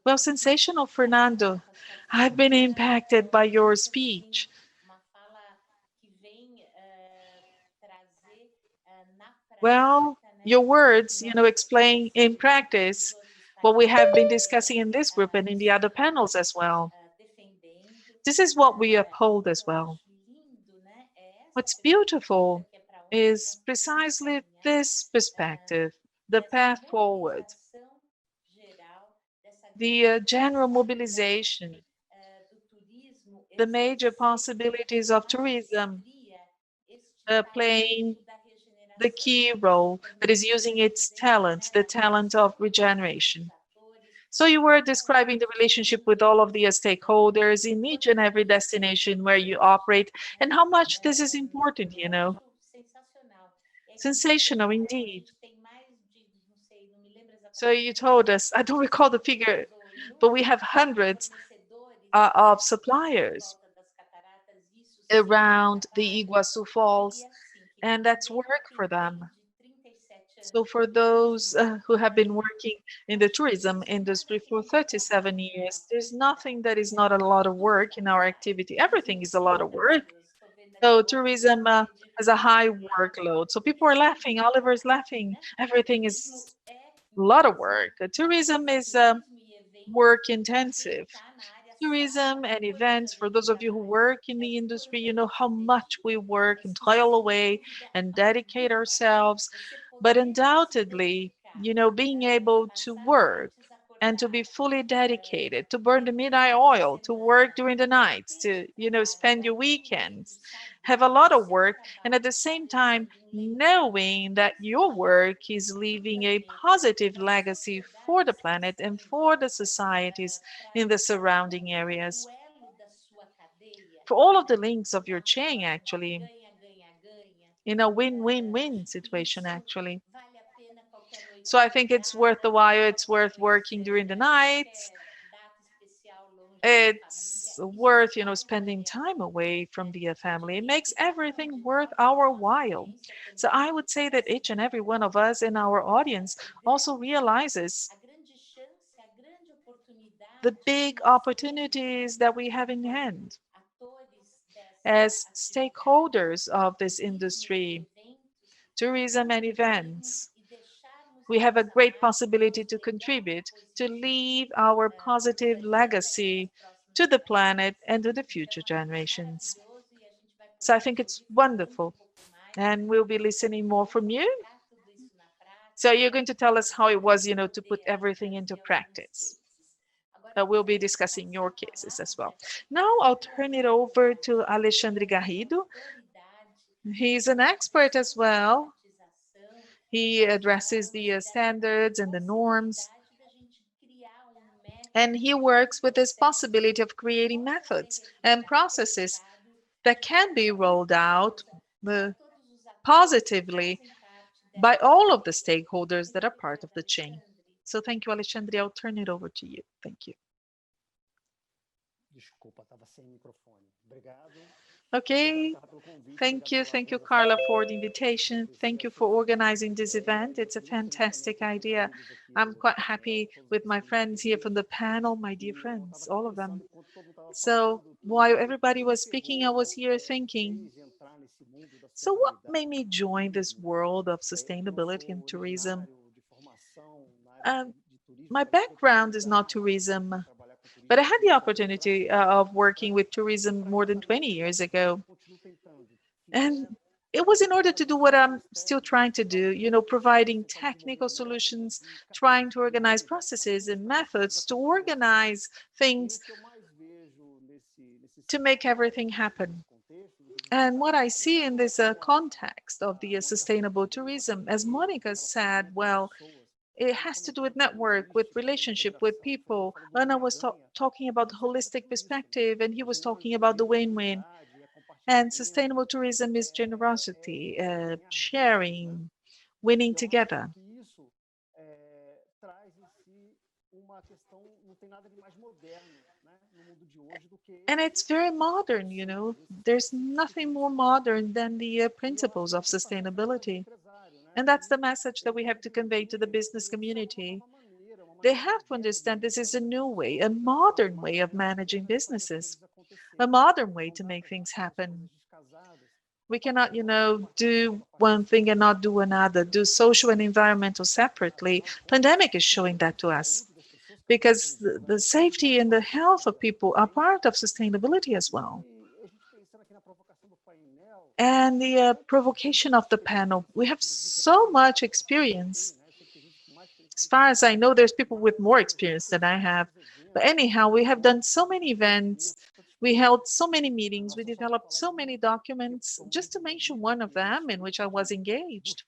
Well, sensational, Fernando. I've been impacted by your speech. Well, your words, explain in practice what we have been discussing in this group and in the other panels as well. This is what we uphold as well. What's beautiful is precisely this perspective, the path forward, the general mobilization, the major possibilities of tourism playing the key role, that is using its talent, the talent of regeneration. So you were describing the relationship with all of the stakeholders in each and every destination where you operate, and how much this is important, Sensational indeed. So you told us, I don't recall the figure, but we have hundreds of suppliers around the Iguaçu Falls, and that's work for them. So for those who have been working in the tourism industry for 37 years, there's nothing that is not a lot of work in our activity. Everything is a lot of work. So tourism has a high workload. So people are laughing. Oliver is laughing. Everything is a lot of work. Tourism is work intensive. Tourism and events, for those of you who work in the industry, you know how much we work and toil away and dedicate ourselves. But undoubtedly, you know, being able to work and to be fully dedicated, to burn the midnight oil, to work during the nights, to, you know, spend your weekends, have a lot of work, and at the same time, knowing that your work is leaving a positive legacy for the planet and for the societies in the surrounding areas. For all of the links of your chain, actually, in a win-win-win situation, actually. So I think it's worth the while, it's worth working during the nights. It's worth, you know, spending time away from the family. It makes everything worth our while. So I would say that each and every one of us in our audience also realizes the big opportunities that we have in hand as stakeholders of this industry, tourism and events. We have a great possibility to contribute, to leave our positive legacy to the planet and to the future generations. So I think it's wonderful. And we'll be listening more from you. So you're going to tell us how it was, you know, to put everything into practice. We'll be discussing your cases as well. Now I'll turn it over to Alexandre Garrido. He's an expert as well. He addresses the standards and the norms. And he works with this possibility of creating methods and processes that can be rolled out positively by all of the stakeholders that are part of the chain. So thank you, Alexandre. I'll turn it over to you. Thank you. Okay, thank you, Carla, for the invitation. Thank you for organizing this event. It's a fantastic idea. I'm quite happy with my friends here from the panel, my dear friends, all of them. So while everybody was speaking, I was here thinking, so what made me join this world of sustainability and tourism? My background is not tourism, but I had the opportunity of working with tourism more than 20 years ago. And it was in order to do what I'm still trying to do, you know, providing technical solutions, trying to organize processes and methods to organize things to make everything happen. And what I see in this context of the sustainable tourism, as Monica said, well, it has to do with network, with relationship, with people. Anna was talking about the holistic perspective, and he was talking about the win-win. And sustainable tourism is generosity, sharing, winning together. And it's very modern, you know. There's nothing more modern than the principles of sustainability. And that's the message that we have to convey to the business community. They have to understand this is a new way, a modern way of managing businesses, a modern way to make things happen. We cannot, you know, do one thing and not do another, do social and environmental separately. Pandemic is showing that to us, because the safety and the health of people are part of sustainability as well. And the provocation of the panel, we have so much experience. As far as I know, there's people with more experience than I have. But anyhow, we have done so many events. We held so many meetings. We developed so many documents. Just to mention one of them in which I was engaged,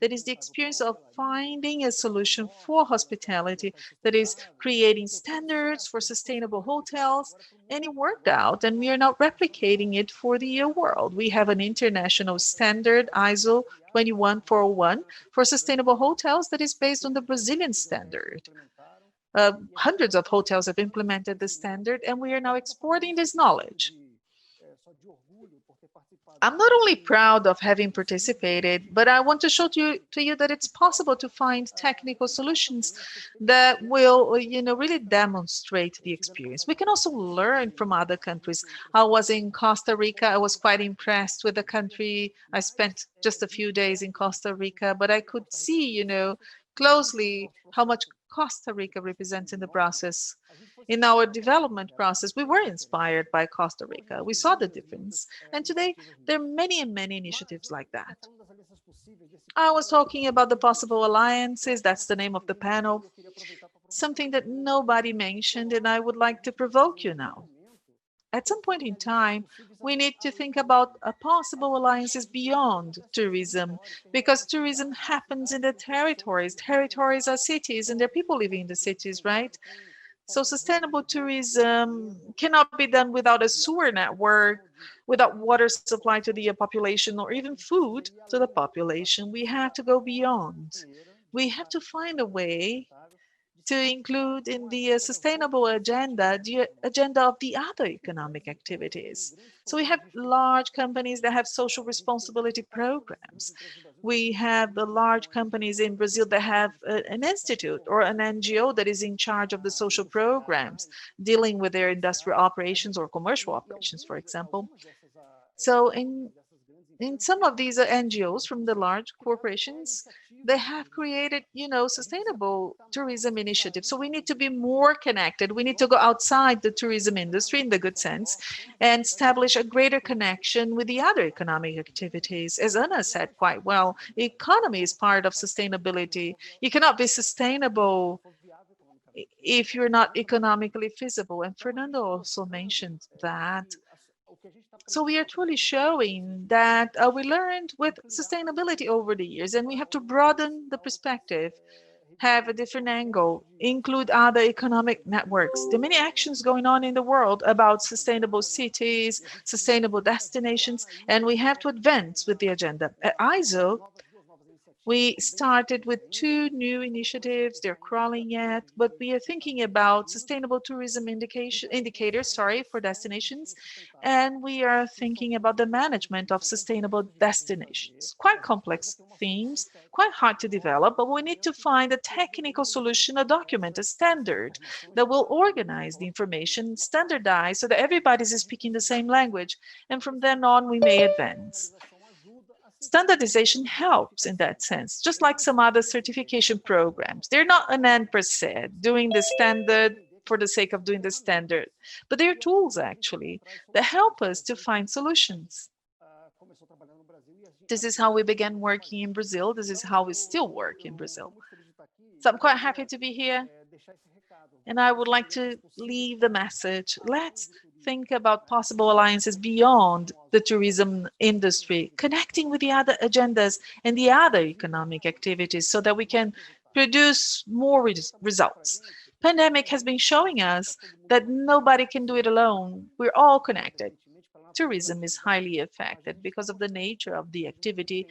that is the experience of finding a solution for hospitality, that is creating standards for sustainable hotels, and it worked out, and we are now replicating it for the world. We have an international standard, ISO 21401, for sustainable hotels that is based on the Brazilian standard. Hundreds of hotels have implemented the standard, and we are now exporting this knowledge. I'm not only proud of having participated, but I want to show to you that it's possible to find technical solutions that will, really demonstrate the experience. We can also learn from other countries. I was in Costa Rica. I was quite impressed with the country. I spent just a few days in Costa Rica, but I could see, closely how much Costa Rica represents in the process. In our development process, we were inspired by Costa Rica. We saw the difference. And today, there are many and many initiatives like that. I was talking about the possible alliances. That's the name of the panel. Something that nobody mentioned, and I would like to provoke you now. At some point in time, we need to think about possible alliances beyond tourism, because tourism happens in the territories. Territories are cities, and there are people living in the cities, right? So sustainable tourism cannot be done without a sewer network, without water supply to the population, or even food to the population. We have to go beyond. We have to find a way to include in the sustainable agenda, the agenda of the other economic activities. So we have large companies that have social responsibility programs. We have the large companies in Brazil that have an institute or an NGO that is in charge of the social programs, dealing with their industrial operations or commercial operations, for example. So in some of these NGOs from the large corporations, they have created, sustainable tourism initiatives. So we need to be more connected. We need to go outside the tourism industry in the good sense and establish a greater connection with the other economic activities. As Anna said quite well, economy is part of sustainability. You cannot be sustainable if you're not economically feasible. And Fernando also mentioned that. So we are truly showing that we learned with sustainability over the years, and we have to broaden the perspective, have a different angle, include other economic networks. There are many actions going on in the world about sustainable cities, sustainable destinations, and we have to advance with the agenda. At ISO, we started with 2 new initiatives. They're crawling yet, but we are thinking about sustainable tourism indicators, for destinations. And we are thinking about the management of sustainable destinations. Quite complex themes, quite hard to develop, but we need to find a technical solution, a document, a standard that will organize the information, standardize so that everybody's speaking the same language. And from then on, we may advance. Standardization helps in that sense, just like some other certification programs. They're not an end per se, doing the standard for the sake of doing the standard, but they're tools actually that help us to find solutions. This is how we began working in Brazil. This is how we still work in Brazil. So I'm quite happy to be here. And I would like to leave the message. Let's think about possible alliances beyond the tourism industry, connecting with the other agendas and the other economic activities so that we can produce more results. Pandemic has been showing us that nobody can do it alone. We're all connected. Tourism is highly affected because of the nature of the activity,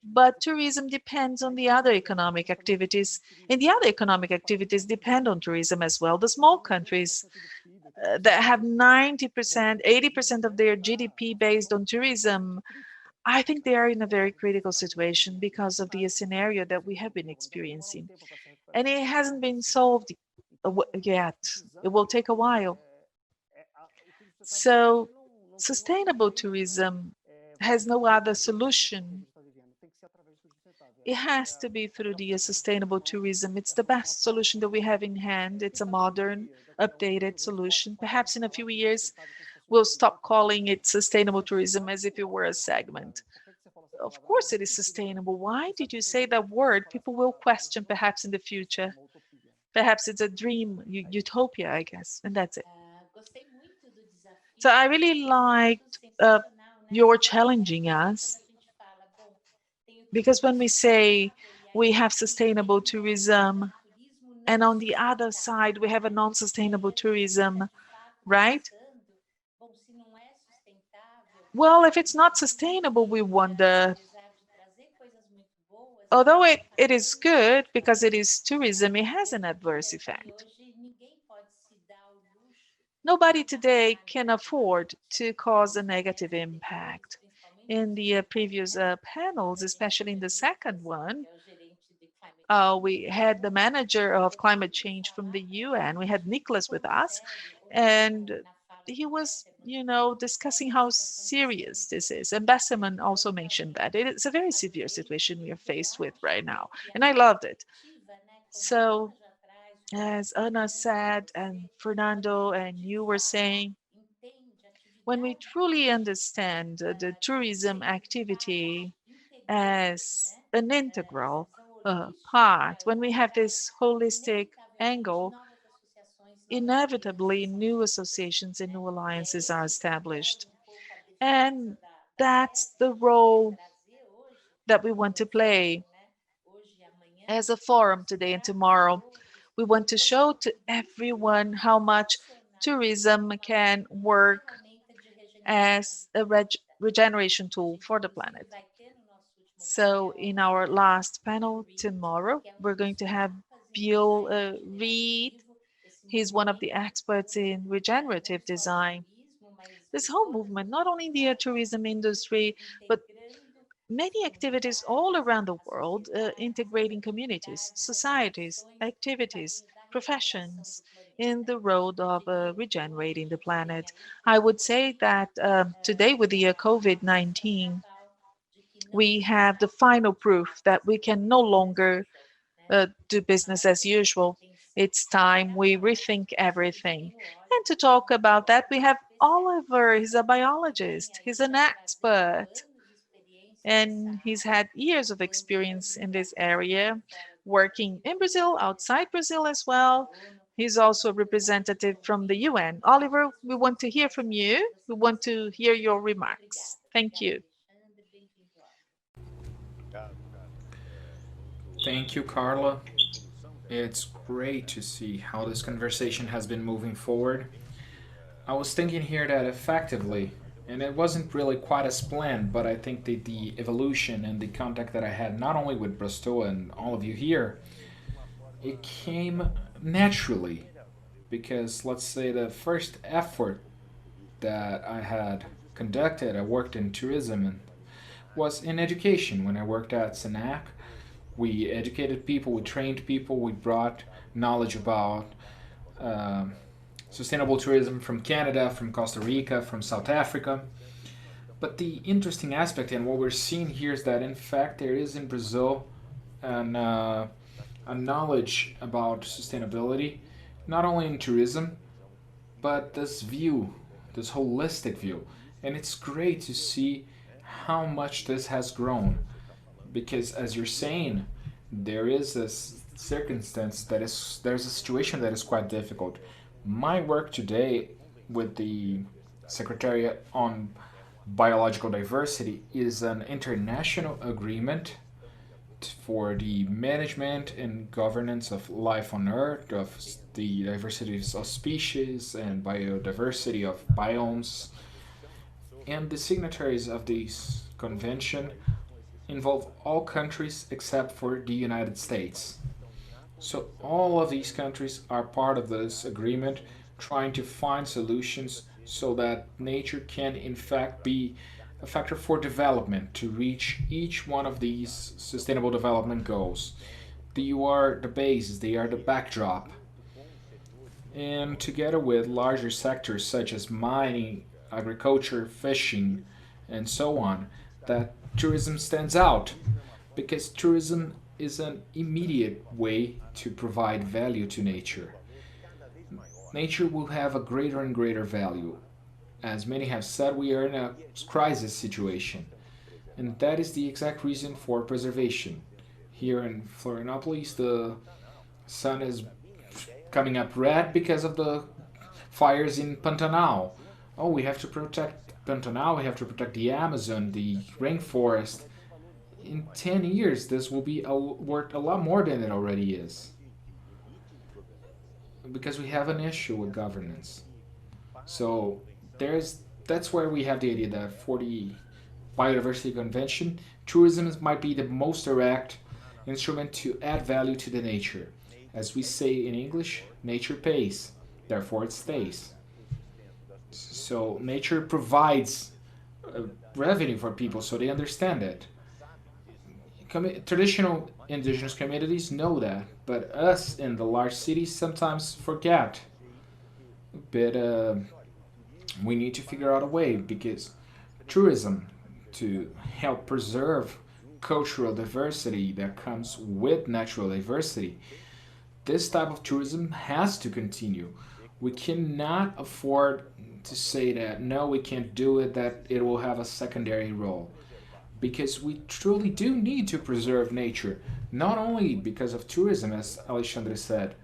but tourism depends on the other economic activities, and the other economic activities depend on tourism as well. The small countries that have 90%, 80% of their GDP based on tourism, I think they are in a very critical situation because of the scenario that we have been experiencing. And it hasn't been solved yet. It will take a while. So sustainable tourism has no other solution. It has to be through the sustainable tourism. It's the best solution that we have in hand. It's a modern, updated solution. Perhaps in a few years, we'll stop calling it sustainable tourism as if it were a segment. Of course it is sustainable. Why did you say that word? People will question perhaps in the future. Perhaps it's a dream, utopia, I guess, and that's it. So I really liked your challenging us, because when we say we have sustainable tourism and on the other side we have a non-sustainable tourism, right? Well, if it's not sustainable, we wonder, although it is good because it is tourism, it has an adverse effect. Nobody today can afford to cause a negative impact. In the previous panels, especially in the second one, we had the manager of climate change from the UN. We had Nicholas with us, and he was, discussing how serious this is. And Besseman also mentioned that it's a very severe situation we are faced with right now, and I loved it. So, as Ana said, and Fernando and you were saying, when we truly understand the tourism activity as an integral part, when we have this holistic angle, inevitably new associations and new alliances are established. And that's the role that we want to play as a forum today and tomorrow. We want to show to everyone how much tourism can work as a regeneration tool for the planet. So in our last panel tomorrow, we're going to have Bill Reed. He's one of the experts in regenerative design. This whole movement, not only in the tourism industry, but many activities all around the world, integrating communities, societies, activities, professions in the road of regenerating the planet. I would say that today with the COVID-19, we have the final proof that we can no longer do business as usual. It's time we rethink everything. And to talk about that, we have Oliver. He's a biologist, he's an expert, and he's had years of experience in this area, working in Brazil, outside Brazil as well. He's also a representative from the UN. Oliver, we want to hear from you. We want to hear your remarks. Thank you. Thank you, Carla. It's great to see how this conversation has been moving forward. I was thinking here that effectively, and it wasn't really quite as planned, but I think that the evolution and the contact that I had not only with Braztoa and all of you here, it came naturally. Because let's say the first effort that I had conducted, I worked in tourism and was in education. When I worked at SENAC, we educated people, we trained people, we brought knowledge about sustainable tourism from Canada, from Costa Rica, from South Africa. But the interesting aspect and what we're seeing here is that in fact there is in Brazil a knowledge about sustainability, not only in tourism, but this view, this holistic view. And it's great to see how much this has grown. Because as you're saying, there is this circumstance there's a situation that is quite difficult. My work today with the Secretariat on Biological Diversity is an international agreement for the management and governance of life on Earth, of the diversities of species and biodiversity of biomes. And the signatories of this convention involve all countries except for the United States. So all of these countries are part of this agreement, trying to find solutions so that nature can in fact be a factor for development to reach each one of these sustainable development goals. They are the basis, they are the backdrop. And together with larger sectors such as mining, agriculture, fishing, and so on, that tourism stands out because tourism is an immediate way to provide value to nature. Nature will have a greater and greater value. As many have said, we are in a crisis situation, and that is the exact reason for preservation. Here in Florianopolis, the sun is coming up red because of the fires in Pantanal. Oh, we have to protect Pantanal, we have to protect the Amazon, the rainforest. In 10 years, this will be worth a lot more than it already is. Because we have an issue with governance. So that's where we have the idea that for the Biodiversity Convention, tourism might be the most direct instrument to add value to the nature. As we say in English, nature pays, therefore it stays. So nature provides revenue for people, so they understand it. Traditional indigenous communities know that, but us in the large cities sometimes forget. But we need to figure out a way, because tourism, to help preserve cultural diversity that comes with natural diversity, this type of tourism has to continue. We cannot afford to say that no, we can't do it, that it will have a secondary role, because we truly do need to preserve nature, not only because of tourism, as Alexandre said.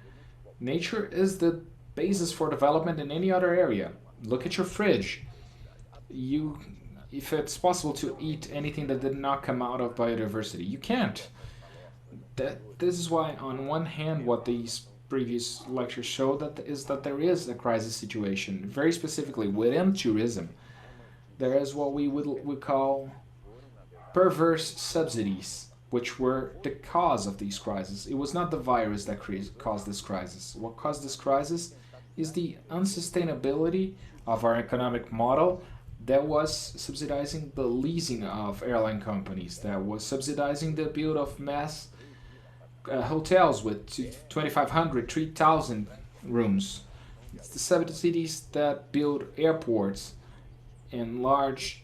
Nature is the basis for development in any other area. Look at your fridge. If it's possible to eat anything that did not come out of biodiversity, you can't. This is why, on one hand, what these previous lectures show is that there is a crisis situation. Very specifically, within tourism, there is what we would call perverse subsidies, which were the cause of these crises. It was not the virus that caused this crisis. What caused this crisis is the unsustainability of our economic model that was subsidizing the leasing of airline companies, that was subsidizing the build of mass hotels with 2,500, 3,000 rooms. It's the subsidies that build airports and large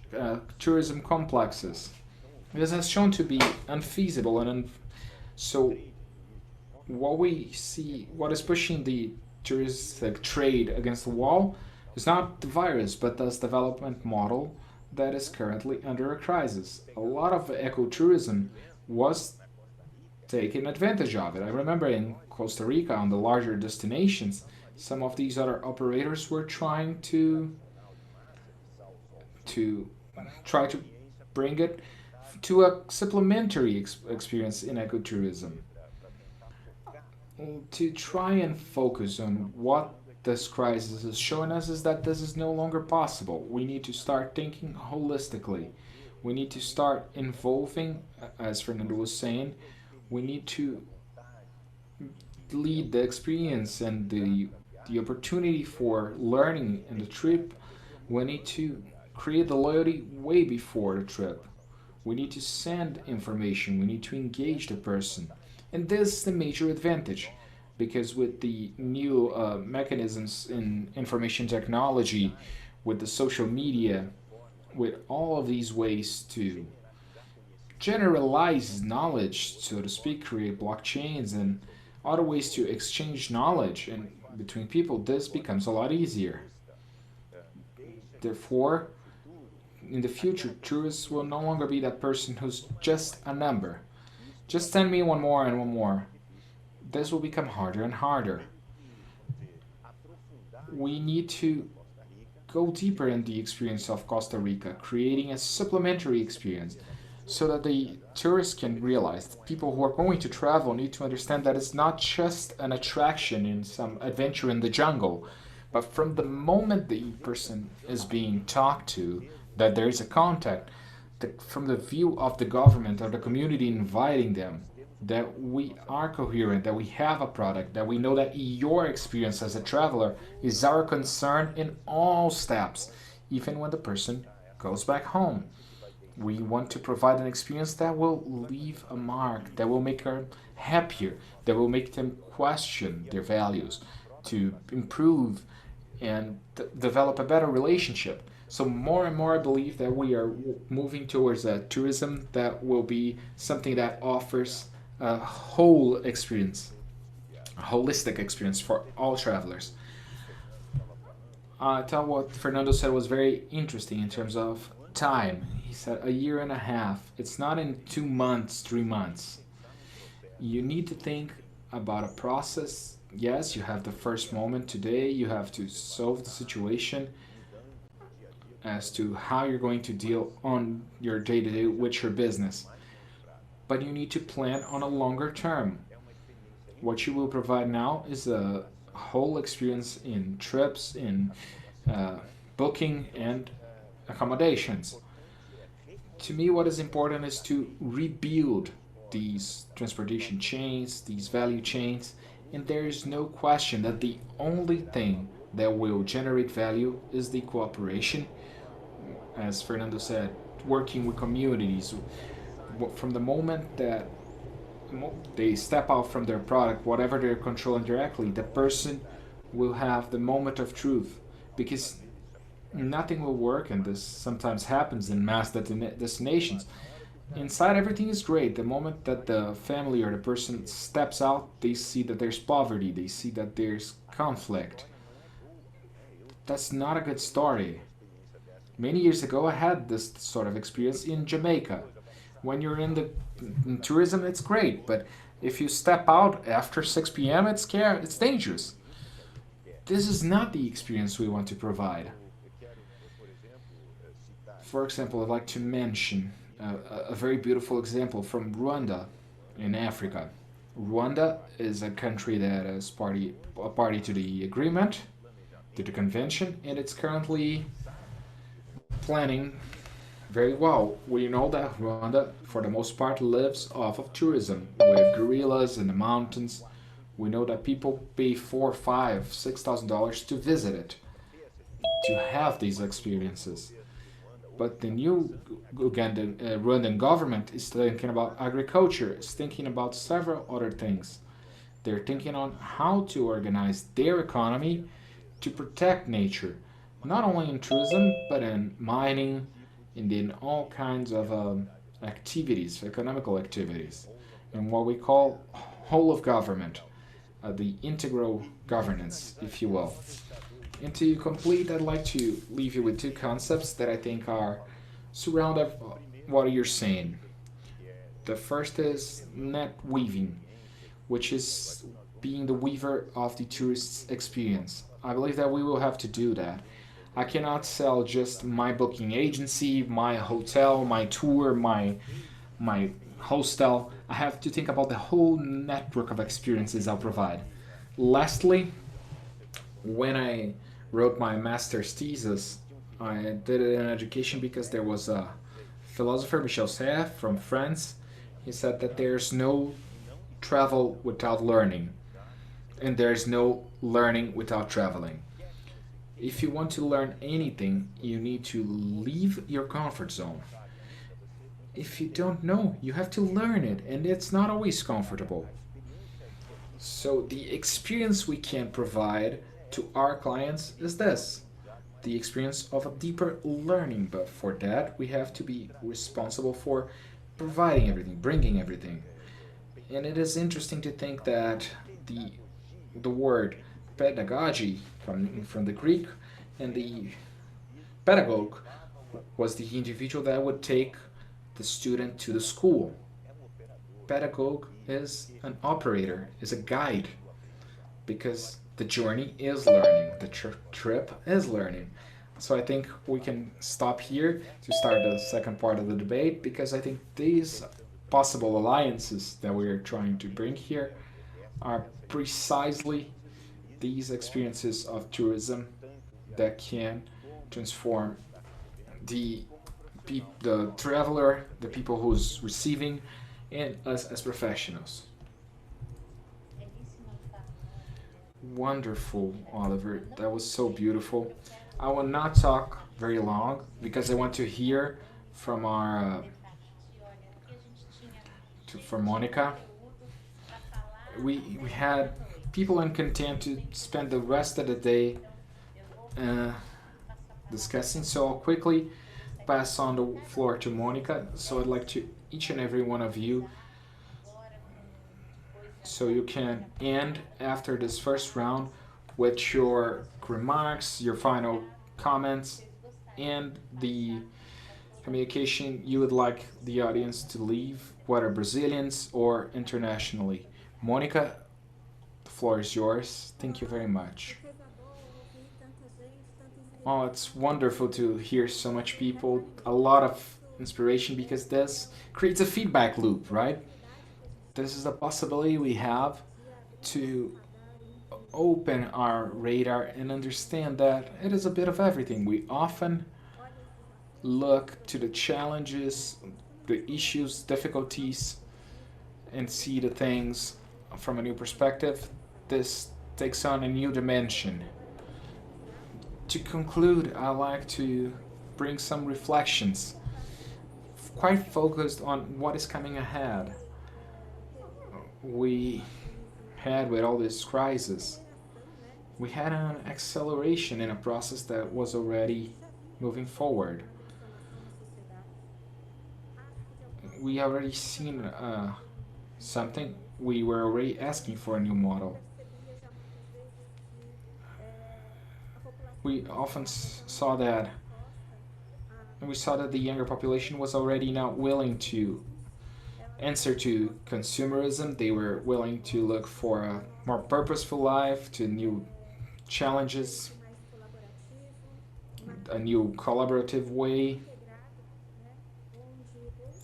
tourism complexes. This has shown to be unfeasible, and so what we see, what is pushing the touristic trade against the wall is not the virus, but this development model that is currently under a crisis. A lot of ecotourism was taking advantage of it. I remember in Costa Rica, on the larger destinations, some of these other operators were trying to bring it to a supplementary experience in ecotourism, to try and focus on what this crisis is showing us is that this is no longer possible. We need to start thinking holistically. We need to start involving, as Fernando was saying, we need to lead the experience and the opportunity for learning in the trip. We need to create the loyalty way before the trip. We need to send information. We need to engage the person. And this is the major advantage, because with the new mechanisms in information technology, with the social media, with all of these ways to generalize knowledge, so to speak, create blockchains and other ways to exchange knowledge and between people, this becomes a lot easier. Therefore, in the future, tourists will no longer be that person who's just a number. Just send me one more and one more. This will become harder and harder. We need to go deeper in the experience of Costa Rica, creating a supplementary experience so that the tourists can realize, that people who are going to travel need to understand that it's not just an attraction in some adventure in the jungle, but from the moment the person is being talked to, that there is a contact, that from the view of the government or the community inviting them, that we are coherent, that we have a product, that we know that your experience as a traveler is our concern in all steps, even when the person goes back home. We want to provide an experience that will leave a mark, that will make her happier, that will make them question their values, to improve and develop a better relationship. So more and more I believe that we are moving towards a tourism that will be something that offers a whole experience, a holistic experience for all travelers. I thought what Fernando said was very interesting in terms of time. He said 1.5 years. It's not in 2 months, 3 months. You need to think about a process. Yes, you have the first moment today. You have to solve the situation as to how you're going to deal on your day-to-day with your business. But you need to plan on a longer term. What you will provide now is a whole experience in trips, in booking and accommodations. To me, what is important is to rebuild these transportation chains, these value chains, and there is no question that the only thing that will generate value is the cooperation as Fernando said, working with communities. From the moment that they step out from their product, whatever they're controlling directly, the person will have the moment of truth, because nothing will work, and this sometimes happens in mass destinations. Inside, everything is great. The moment that the family or the person steps out, they see that there's poverty, they see that there's conflict. That's not a good story. Many years ago, I had this sort of experience in Jamaica. When you're in tourism, it's great, but if you step out after 6 p.m., it's dangerous. This is not the experience we want to provide. For example, I'd like to mention a very beautiful example from Rwanda in Africa. Rwanda is a country that is a party to the agreement, to the convention, and it's currently planning very well. We know that Rwanda, for the most part, lives off of tourism, with gorillas in the mountains. We know that people pay $4,000, $5,000, $6,000 to visit it, to have these experiences. But the new Rwandan government is thinking about agriculture, is thinking about several other things. They're thinking on how to organize their economy to protect nature, not only in tourism, but in mining, and in all kinds of activities, economical activities, and what we call whole of government, the integral governance, if you will. And to complete, I'd like to leave you with two concepts that I think are surrounded what you're saying. The first is net weaving, which is being the weaver of the tourist's experience. I believe that we will have to do that. I cannot sell just my booking agency, my hotel, my tour, my hostel. I have to think about the whole network of experiences I'll provide. Lastly, when I wrote my master's thesis, I did it in education because there was a philosopher, Michel Serres, from France. He said that there's no travel without learning, and there's no learning without traveling. If you want to learn anything, you need to leave your comfort zone. If you don't know, you have to learn it, and it's not always comfortable. So the experience we can provide to our clients is this, the experience of a deeper learning. But for that, we have to be responsible for providing everything, bringing everything. And it is interesting to think that the word pedagogy from the Greek, and the pedagogue was the individual that would take the student to the school. Pedagogue is an operator, is a guide, because the journey is learning, the trip is learning. So I think we can stop here to start the second part of the debate, because I think these possible alliances that we're trying to bring here are precisely these experiences of tourism that can transform the traveler, the people who's receiving, and us as professionals. Wonderful, Oliver. That was so beautiful. I will not talk very long because I want to hear from our from Monica. We had people in content to spend the rest of the day discussing, so I'll quickly pass on the floor to Monica. So I'd like to each and every one of you, so you can end after this first round with your remarks, your final comments, and the communication you would like the audience to leave, whether Brazilians or internationally. Monica, the floor is yours. Thank you very much. Oh, it's wonderful to hear so much people, a lot of inspiration, because this creates a feedback loop, right? This is a possibility we have to open our radar and understand that it is a bit of everything. We often look to the challenges, the issues, difficulties, and see the things from a new perspective. This takes on a new dimension. To conclude, I'd like to bring some reflections, quite focused on what is coming ahead. We had, with all this crisis, we had an acceleration in a process that was already moving forward. We already seen something. We were already asking for a new model. We often saw that, and we saw that the younger population was already now willing to answer to consumerism. They were willing to look for a more purposeful life, to new challenges, a new collaborative way,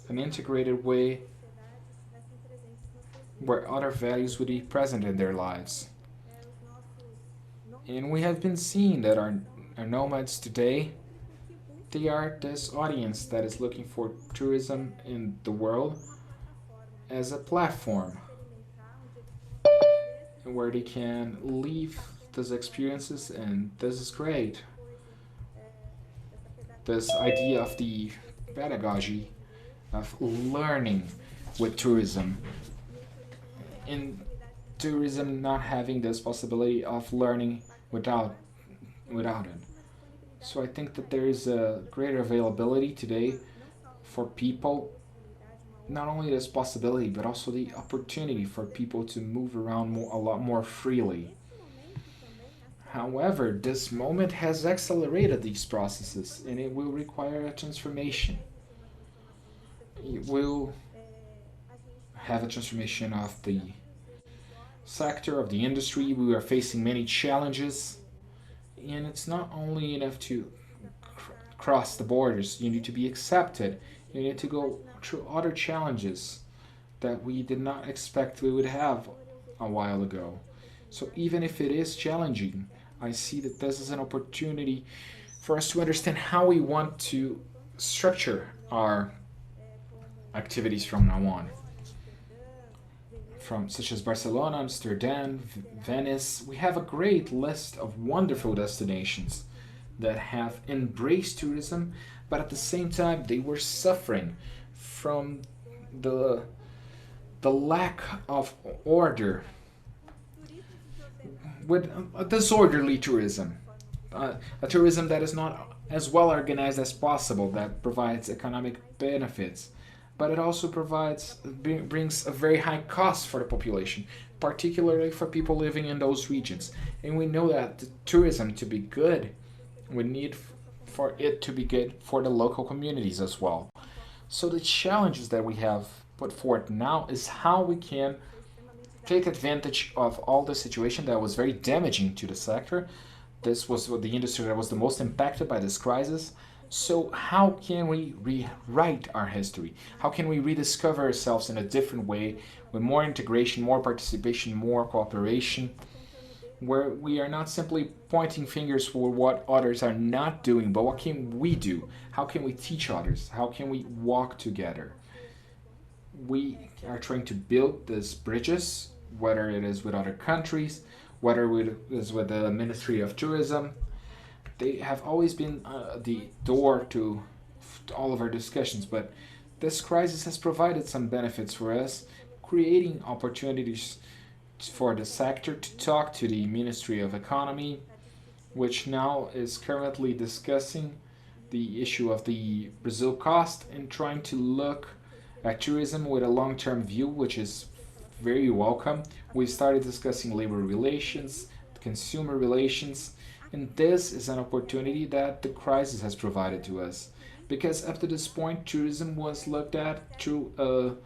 an integrated way where other values would be present in their lives. And we have been seeing that our nomads today, they are this audience that is looking for tourism in the world as a platform where they can live those experiences, and this is great. This idea of the pedagogy, of learning with tourism, and tourism not having this possibility of learning without it. So I think that there is a greater availability today for people, not only this possibility, but also the opportunity for people to move around a lot more freely. However, this moment has accelerated these processes, and it will require a transformation. It will have a transformation of the sector, of the industry. We are facing many challenges, and it's not only enough to cross the borders. You need to be accepted. You need to go through other challenges that we did not expect we would have a while ago. So even if it is challenging, I see that this is an opportunity for us to understand how we want to structure our activities from now on. From such as Barcelona, Amsterdam, Venice, we have a great list of wonderful destinations that have embraced tourism, but at the same time they were suffering from the lack of order, with a disorderly tourism, a tourism that is not as well organized as possible, that provides economic benefits, but it also brings a very high cost for the population, particularly for people living in those regions. And we know that the tourism to be good, we need for it to be good for the local communities as well. So the challenges that we have put forth now is how we can take advantage of all the situation that was very damaging to the sector. This was the industry that was the most impacted by this crisis. So how can we rewrite our history? How can we rediscover ourselves in a different way, with more integration, more participation, more cooperation, where we are not simply pointing fingers for what others are not doing, but what can we do? How can we teach others? How can we walk together? We are trying to build these bridges, whether it is with other countries, whether it is with the Ministry of Tourism. They have always been the door to all of our discussions, but this crisis has provided some benefits for us, creating opportunities for the sector to talk to the Ministry of Economy, which now is currently discussing the issue of the Brazil cost and trying to look at tourism with a long-term view, which is very welcome. We started discussing labor relations, consumer relations, and this is an opportunity that the crisis has provided to us. Because up to this point, tourism was looked at through the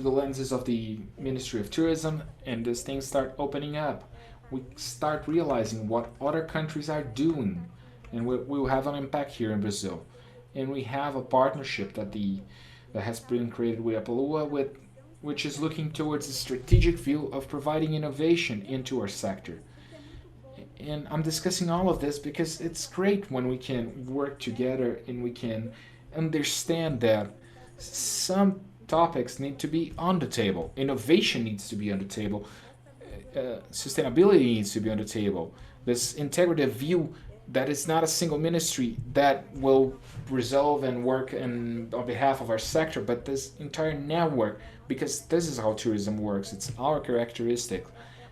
lenses of the Ministry of Tourism, and as things start opening up, we start realizing what other countries are doing, and we will have an impact here in Brazil. And we have a partnership that has been created with Apalua, which is looking towards a strategic view of providing innovation into our sector. And I'm discussing all of this because it's great when we can work together and we can understand that some topics need to be on the table. Innovation needs to be on the table. Sustainability needs to be on the table. This integrative view that is not a single ministry that will resolve and work on behalf of our sector, but this entire network, because this is how tourism works. It's our characteristic,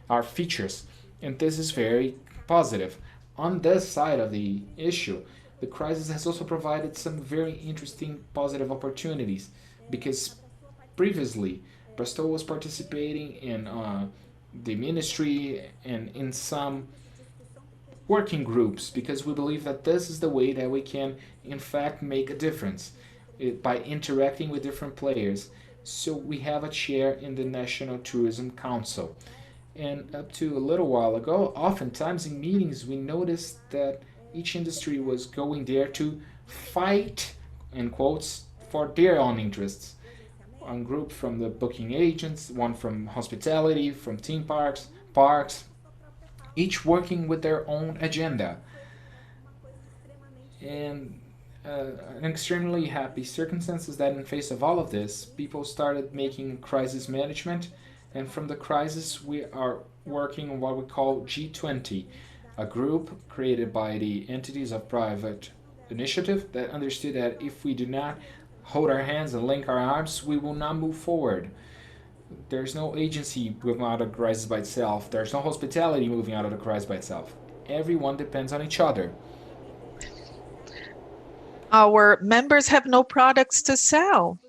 our features, and this is very positive. On this side of the issue, the crisis has also provided some very interesting positive opportunities, because previously Braztoa was participating in the ministry and in some working groups, because we believe that this is the way that we can in fact make a difference by interacting with different players. So we have a chair in the National Tourism Council, and up to a little while ago, oftentimes in meetings we noticed that each industry was going there to fight, in quotes, for their own interests. One group from the booking agents, one from hospitality, from theme parks, each working with their own agenda. And an extremely happy circumstance is that in face of all of this, people started making crisis management, and from the crisis we are working on what we call G20, a group created by the entities of private initiative that understood that if we do not hold our hands and link our arms, we will not move forward. There's no agency moving out of the crisis by itself. There's no hospitality moving out of the crisis by itself. Everyone depends on each other. Our members have no products to sell.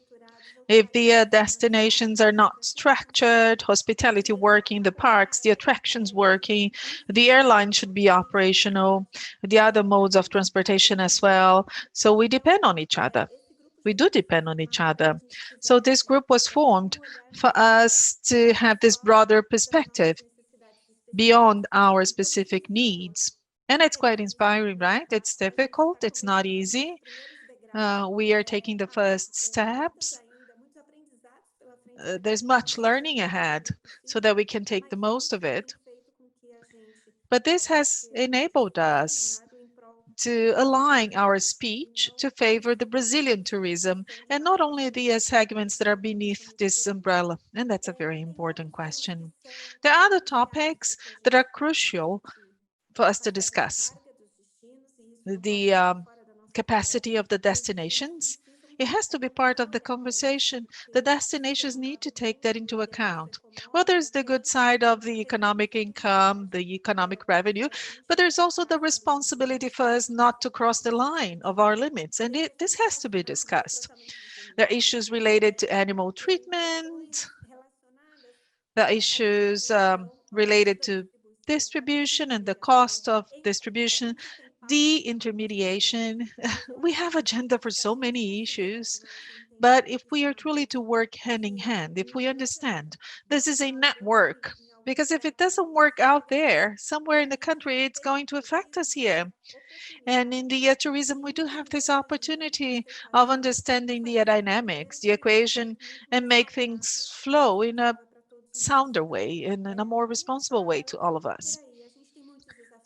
If the destinations are not structured, hospitality working, the parks, the attractions working, the airline should be operational, the other modes of transportation as well. So we depend on each other. We do depend on each other. So this group was formed for us to have this broader perspective beyond our specific needs. And it's quite inspiring, right? It's difficult, it's not easy. We are taking the first steps. There's much learning ahead so that we can take the most of it. But this has enabled us to align our speech to favor the Brazilian tourism and not only the segments that are beneath this umbrella. And that's a very important question. There are other topics that are crucial for us to discuss. The capacity of the destinations. It has to be part of the conversation. The destinations need to take that into account. Well, there's the good side of the economic income, the economic revenue, but there's also the responsibility for us not to cross the line of our limits, and this has to be discussed. There are issues related to animal treatment, there are issues related to distribution and the cost of distribution, de-intermediation. We have agenda for so many issues, but if we are truly to work hand in hand, if we understand this is a network, because if it doesn't work out there, somewhere in the country, it's going to affect us here. And in the tourism, we do have this opportunity of understanding the dynamics, the equation, and make things flow in a sounder way, in a more responsible way to all of us.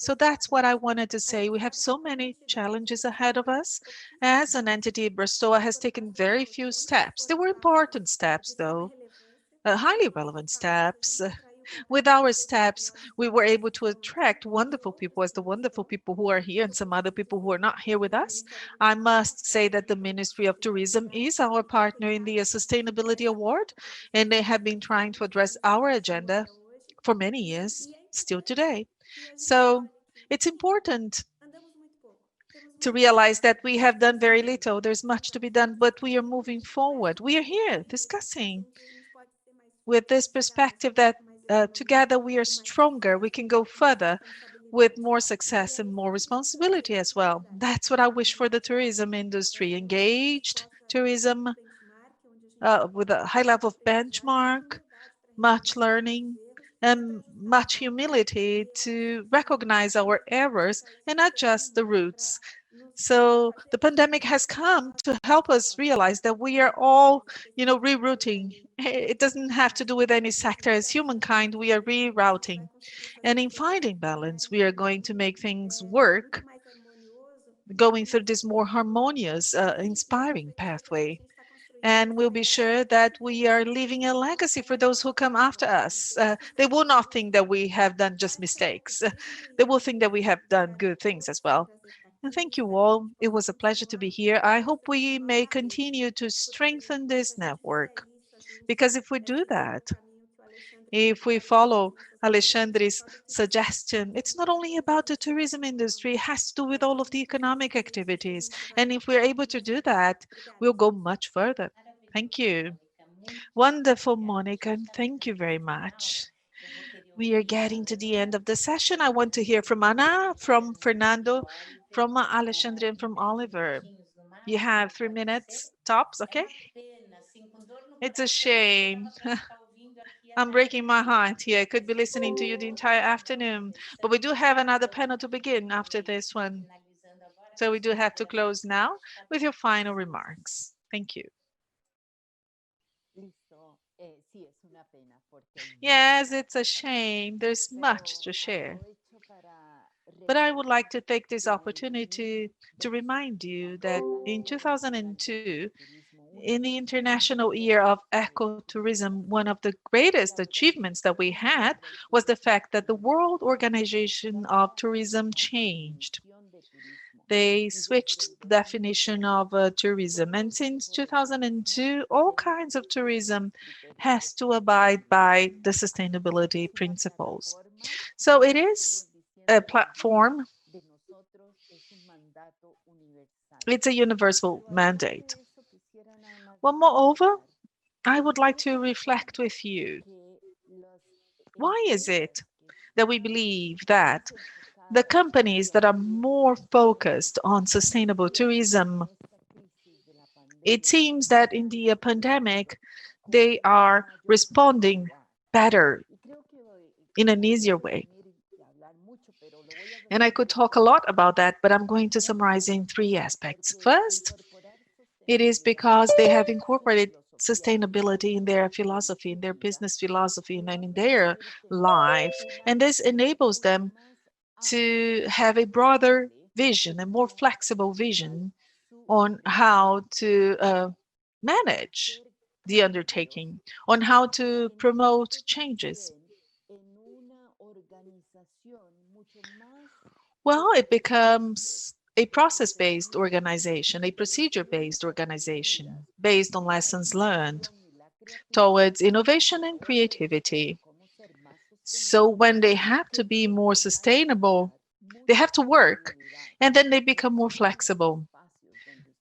So that's what I wanted to say. We have so many challenges ahead of us. As an entity, Braztoa has taken very few steps. They were important steps, though, highly relevant steps. With our steps, we were able to attract wonderful people, as the wonderful people who are here and some other people who are not here with us. I must say that the Ministry of Tourism is our partner in the Sustainability Award, and they have been trying to address our agenda for many years, still today. So it's important to realize that we have done very little. There's much to be done, but we are moving forward. We are here discussing with this perspective that together we are stronger. We can go further with more success and more responsibility as well. That's what I wish for the tourism industry. Engaged tourism with a high level of benchmark, much learning, and much humility to recognize our errors and adjust the routes. So the pandemic has come to help us realize that we are all, rerouting. It doesn't have to do with any sector. As humankind, we are rerouting. And in finding balance, we are going to make things work, going through this more harmonious, inspiring pathway. And we'll be sure that we are leaving a legacy for those who come after us. They will not think that we have done just mistakes. They will think that we have done good things as well. And thank you all. It was a pleasure to be here. I hope we may continue to strengthen this network, because if we do that, if we follow Alexandre's suggestion, it's not only about the tourism industry, it has to do with all of the economic activities. And if we're able to do that, we'll go much further. Thank you. Wonderful, Monica, and thank you very much. We are getting to the end of the session. I want to hear from Ana, from Fernando, from Alexandre, and from Oliver. You have 3 minutes tops, okay? It's a shame. I'm breaking my heart here. I could be listening to you the entire afternoon, but we do have another panel to begin after this one. So we do have to close now with your final remarks. Thank you. Yes, it's a shame. There's much to share. But I would like to take this opportunity to remind you that in 2002, in the International Year of Ecotourism, one of the greatest achievements that we had was the fact that the World Organization of Tourism changed. They switched the definition of tourism, and since 2002, all kinds of tourism has to abide by the sustainability principles. So it is a platform. It's a universal mandate. Well, moreover, I would like to reflect with you. Why is it that we believe that the companies that are more focused on sustainable tourism, it seems that in the pandemic, they are responding better in an easier way? And I could talk a lot about that, but I'm going to summarize in 3 aspects. First, it is because they have incorporated sustainability in their philosophy, in their business philosophy, and in their life. And this enables them to have a broader vision, a more flexible vision on how to manage the undertaking, on how to promote changes. Well, it becomes a process-based organization, a procedure-based organization, based on lessons learned towards innovation and creativity. So when they have to be more sustainable, they have to work, and then they become more flexible,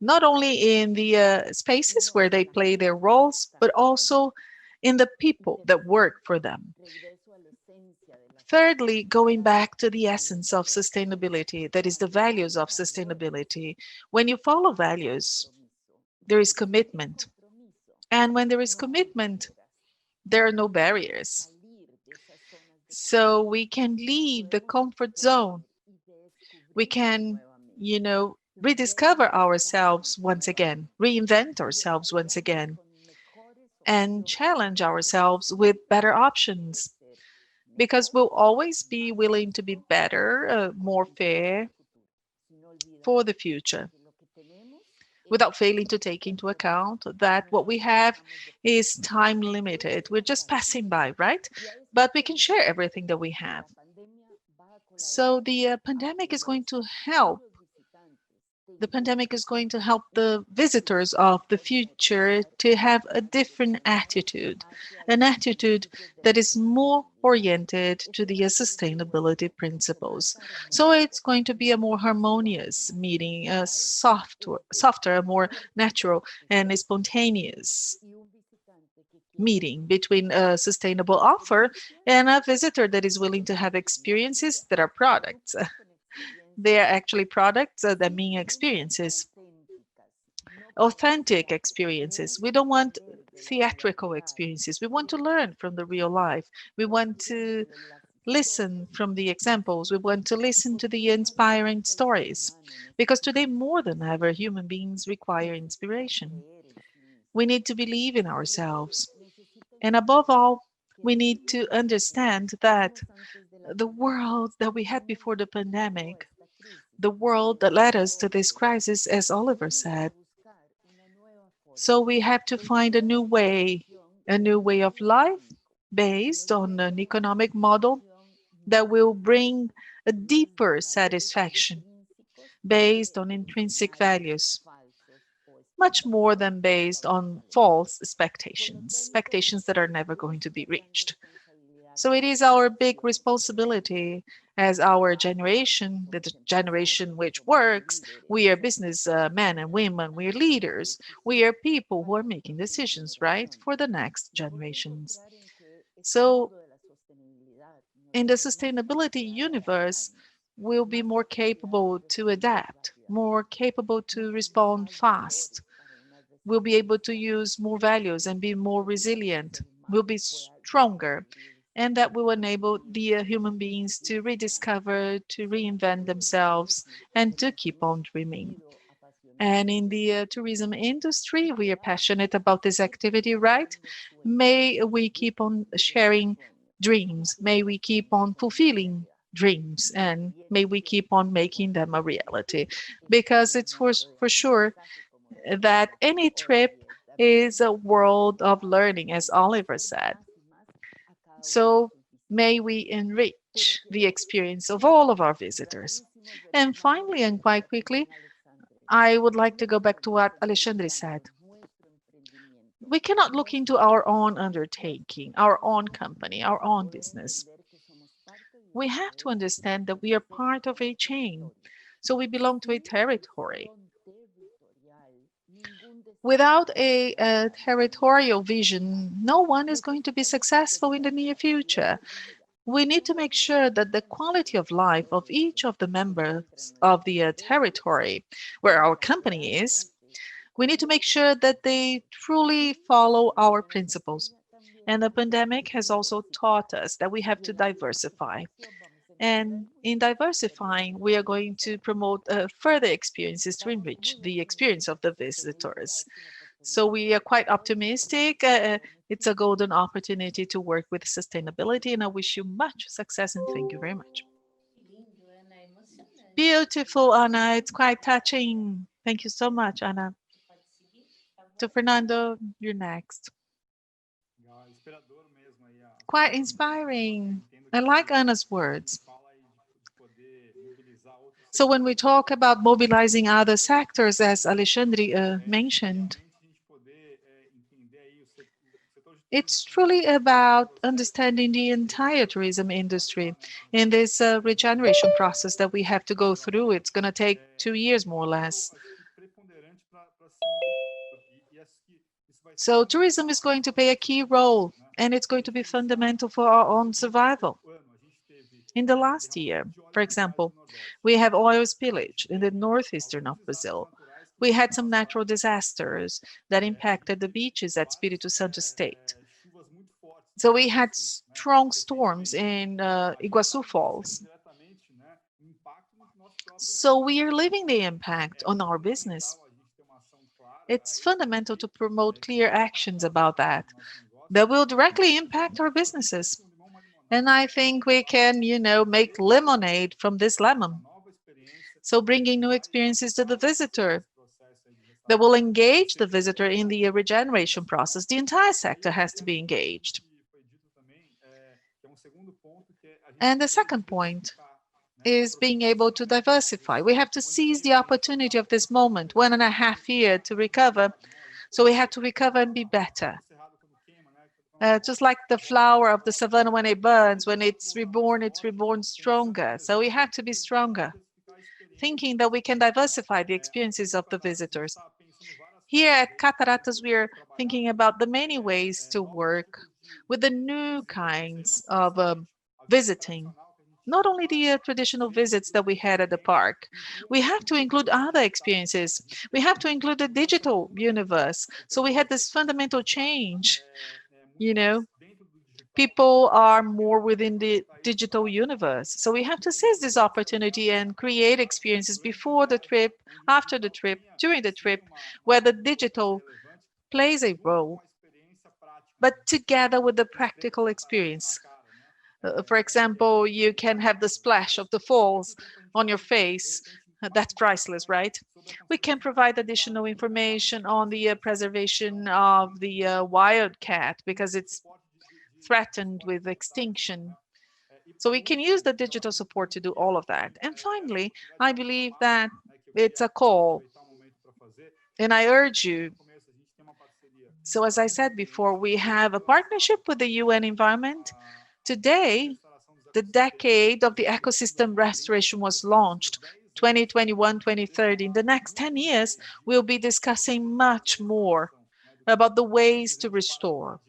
not only in the spaces where they play their roles, but also in the people that work for them. Thirdly, going back to the essence of sustainability, that is the values of sustainability. When you follow values, there is commitment. And when there is commitment, there are no barriers. So we can leave the comfort zone. We can, rediscover ourselves once again, reinvent ourselves once again, and challenge ourselves with better options. Because we'll always be willing to be better, more fair for the future, without failing to take into account that what we have is time limited. We're just passing by, right? But we can share everything that we have. So the pandemic is going to help. The pandemic is going to help the visitors of the future to have a different attitude, an attitude that is more oriented to the sustainability principles. So it's going to be a more harmonious meeting, a softer, a more natural and spontaneous meeting between a sustainable offer and a visitor that is willing to have experiences that are products. They are actually products that mean experiences, authentic experiences. We don't want theatrical experiences. We want to learn from the real life. We want to listen from the examples. We want to listen to the inspiring stories. Because today, more than ever, human beings require inspiration. We need to believe in ourselves. And above all, we need to understand that the world that we had before the pandemic, the world that led us to this crisis, as Oliver said, So we have to find a new way of life based on an economic model that will bring a deeper satisfaction based on intrinsic values, much more than based on false expectations that are never going to be reached. So it is our big responsibility as our generation, the generation which works. We are business men and women, we are leaders, we are people who are making decisions, right, for the next generations. So in the sustainability universe, we'll be more capable to adapt, more capable to respond fast. We'll be able to use more values and be more resilient. We'll be stronger. And that will enable the human beings to rediscover, to reinvent themselves, and to keep on dreaming. And in the tourism industry, we are passionate about this activity, right? May we keep on sharing dreams. May we keep on fulfilling dreams, and may we keep on making them a reality. Because it's for sure that any trip is a world of learning, as Oliver said. So may we enrich the experience of all of our visitors. And finally, and quite quickly, I would like to go back to what Alexandre said. We cannot look into our own undertaking, our own company, our own business. We have to understand that we are part of a chain. So we belong to a territory. Without a territorial vision, no one is going to be successful in the near future. We need to make sure that the quality of life of each of the members of the territory where our company is, we need to make sure that they truly follow our principles. And the pandemic has also taught us that we have to diversify. And in diversifying, we are going to promote further experiences to enrich the experience of the visitors. So we are quite optimistic. It's a golden opportunity to work with sustainability, and I wish you much success and thank you very much. Beautiful, Ana. It's quite touching. Thank you so much, Ana. So Fernando, you're next. Quite inspiring. I like Ana's words. So when we talk about mobilizing other sectors, as Alexandre mentioned, it's truly about understanding the entire tourism industry in this regeneration process that we have to go through. It's going to take 2 years more or less. So tourism is going to play a key role, and it's going to be fundamental for our own survival. In the last year, for example, we have oil spillage in the northeastern of Brazil. We had some natural disasters that impacted the beaches at Espírito Santo State. So we had strong storms in Iguaçu Falls. So we are living the impact on our business. It's fundamental to promote clear actions about that will directly impact our businesses. And I think we can, make lemonade from this lemon. So bringing new experiences to the visitor that will engage the visitor in the regeneration process. The entire sector has to be engaged. And the second point is being able to diversify. We have to seize the opportunity of this moment, 1.5 years to recover. So we have to recover and be better. Just like the flower of the savannah when it burns, when it's reborn stronger. So we have to be stronger, thinking that we can diversify the experiences of the visitors. Here at Cataratas, we are thinking about the many ways to work with the new kinds of visiting. Not only the traditional visits that we had at the park. We have to include other experiences. We have to include the digital universe. So we had this fundamental change. People are more within the digital universe. So we have to seize this opportunity and create experiences before the trip, after the trip, during the trip, where the digital plays a role, but together with the practical experience. For example, you can have the splash of the falls on your face That's priceless, right? We can provide additional information on the preservation of the wild cat because it's threatened with extinction. So we can use the digital support to do all of that. And finally, I believe that it's a call, and I urge you. So as I said before, we have a partnership with the UN Environment. Today, the decade of the ecosystem restoration was launched, 2021, 2030. In the next 10 years, we'll be discussing much more about the ways to restore.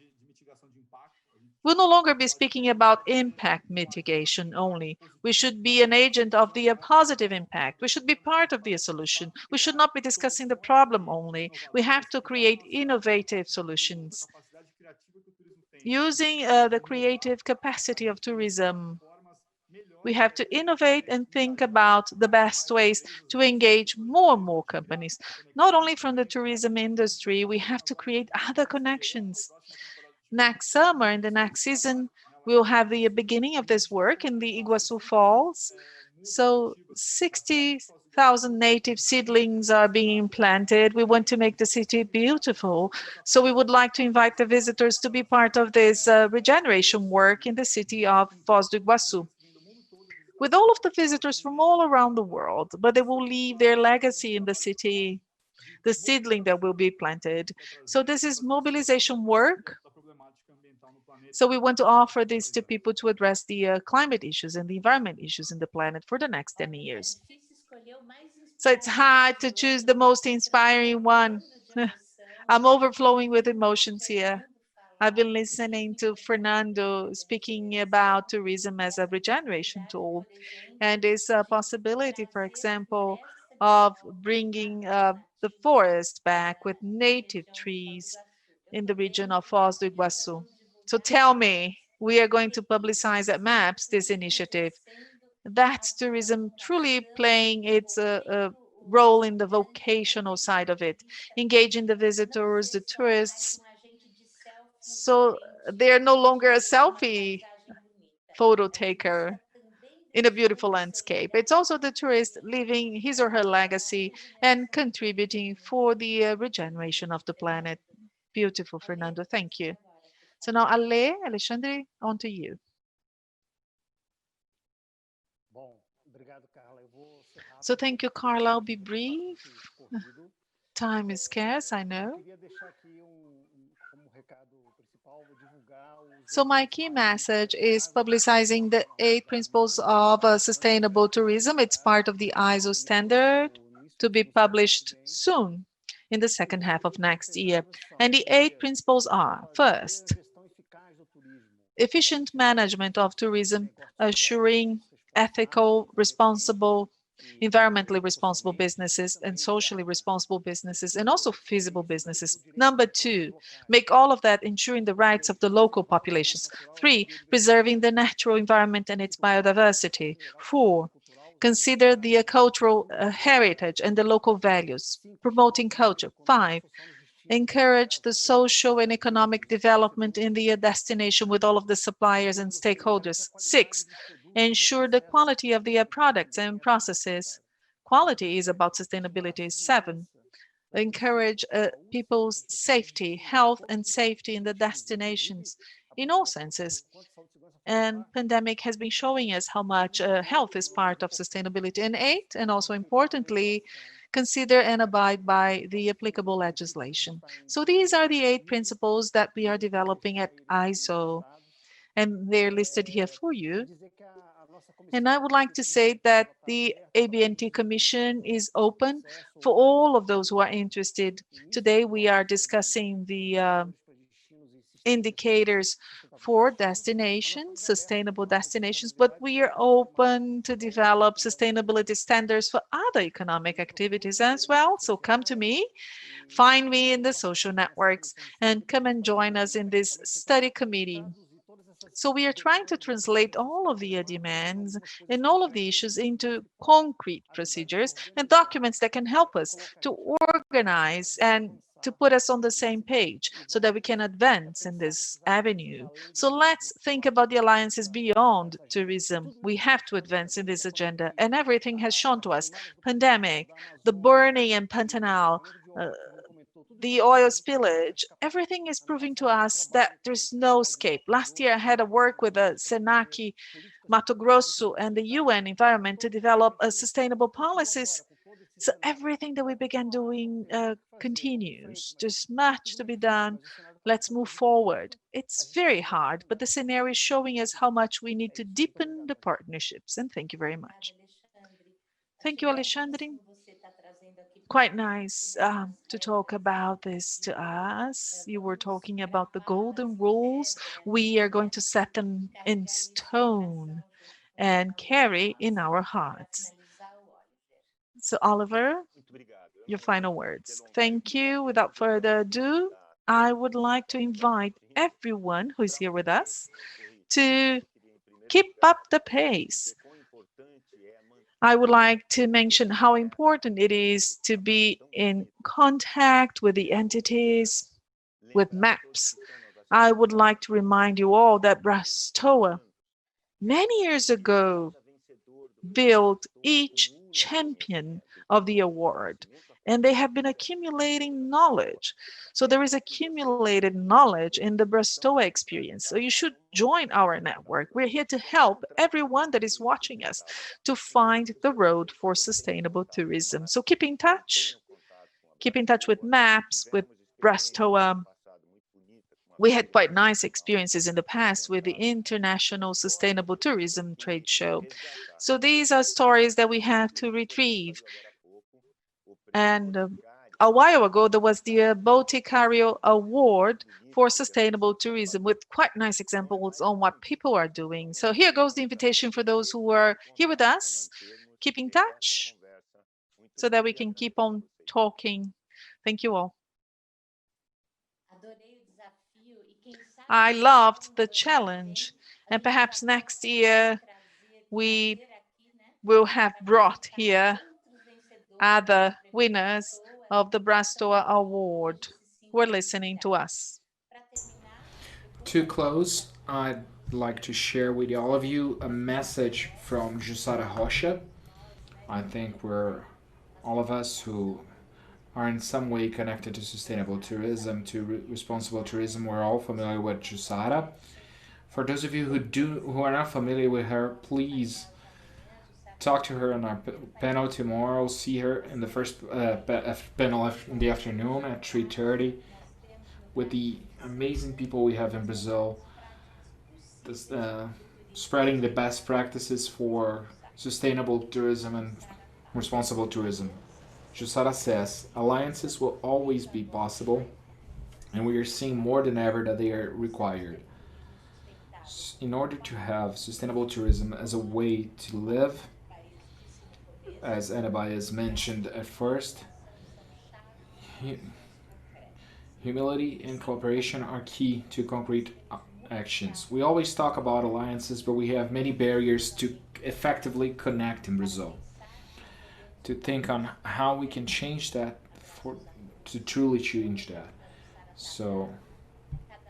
We'll no longer be speaking about impact mitigation only. We should be an agent of the positive impact. We should be part of the solution. We should not be discussing the problem only. We have to create innovative solutions using the creative capacity of tourism. We have to innovate and think about the best ways to engage more and more companies, not only from the tourism industry. We have to create other connections. Next summer, in the next season, we'll have the beginning of this work in the Iguaçu Falls. So 60,000 native seedlings are being planted. We want to make the city beautiful. So we would like to invite the visitors to be part of this regeneration work in the city of Foz do Iguaçu. With all of the visitors from all around the world, but they will leave their legacy in the city, the seedling that will be planted. So this is mobilization work. So we want to offer this to people to address the climate issues and the environment issues in the planet for the next 10 years. So it's hard to choose the most inspiring one. I'm overflowing with emotions here. I've been listening to Fernando speaking about tourism as a regeneration tool. And it's a possibility, for example, of bringing the forest back with native trees in the region of Foz do Iguaçu. So tell me, we are going to publicize at MAPS this initiative. That's tourism truly playing its role in the vocational side of it, engaging the visitors, the tourists. So they're no longer a selfie photo taker in a beautiful landscape. It's also the tourist leaving his or her legacy and contributing for the regeneration of the planet. Beautiful, Fernando. Thank you. So now, Alexandre, on to you. So thank you, Carla. I'll be brief. Time is scarce, I know. So my key message is publicizing the 8 principles of sustainable tourism. It's part of the ISO standard to be published soon in the second half of next year. And the 8 principles are, first, efficient management of tourism, assuring ethical, responsible, environmentally responsible businesses and socially responsible businesses, and also feasible businesses. Number 2, make all of that ensuring the rights of the local populations. 3, preserving the natural environment and its biodiversity. 4, consider the cultural heritage and the local values, promoting culture. 5, encourage the social and economic development in the destination with all of the suppliers and stakeholders. 6, ensure the quality of the products and processes. Quality is about sustainability. 7, encourage people's safety, health and safety in the destinations in all senses. And pandemic has been showing us how much health is part of sustainability. And 8, and also importantly, consider and abide by the applicable legislation. So these are the 8 principles that we are developing at ISO, and they're listed here for you. And I would like to say that the ABNT Commission is open for all of those who are interested. Today we are discussing the indicators for destinations, sustainable destinations, but we are open to develop sustainability standards for other economic activities as well. So come to me, find me in the social networks, and come and join us in this study committee. So we are trying to translate all of the demands and all of the issues into concrete procedures and documents that can help us to organize and to put us on the same page so that we can advance in this avenue. So let's think about the alliances beyond tourism. We have to advance in this agenda, and everything has shown to us, pandemic, the burning in Pantanal, the oil spillage, everything is proving to us that there's no escape. Last year, I had a work with the Senac, Mato Grosso, and the UN Environment to develop sustainable policies. So everything that we began doing continues. There's much to be done. Let's move forward. It's very hard, but the scenario is showing us how much we need to deepen the partnerships. And thank you very much. Thank you, Alexandre. Quite nice to talk about this to us. You were talking about the golden rules. We are going to set them in stone and carry in our hearts. So Oliver, your final words. Thank you. Without further ado, I would like to invite everyone who is here with us to keep up the pace. I would like to mention how important it is to be in contact with the entities, with maps. I would like to remind you all that Braztoa, many years ago, built each champion of the award, and they have been accumulating knowledge. So there is accumulated knowledge in the Braztoa experience. So you should join our network. We're here to help everyone that is watching us to find the road for sustainable tourism. So keep in touch with maps, with Braztoa. We had quite nice experiences in the past with the International Sustainable Tourism Trade Show. So these are stories that we have to retrieve. And a while ago, there was the Boticario Award for Sustainable Tourism with quite nice examples on what people are doing. So here goes the invitation for those who are here with us. Keep in touch so that we can keep on talking. Thank you all. I loved the challenge, and perhaps next year we will have brought here other winners of the Braztoa Award who are listening to us. To close, I'd like to share with all of you a message from Jussara Rocha. I think we're all of us who are in some way connected to sustainable tourism, to responsible tourism. We're all familiar with Jussara. For those of you who are not familiar with her, please talk to her on our panel tomorrow. See her in the first panel in the afternoon at 3:30 with the amazing people we have in Brazil, spreading the best practices for sustainable tourism and responsible tourism. Jussara says, alliances will always be possible, and we are seeing more than ever that they are required. In order to have sustainable tourism as a way to live, as Baez mentioned at first, humility and cooperation are key to concrete actions. We always talk about alliances, but we have many barriers to effectively connect in Brazil. To think on how we can change that to truly change that. So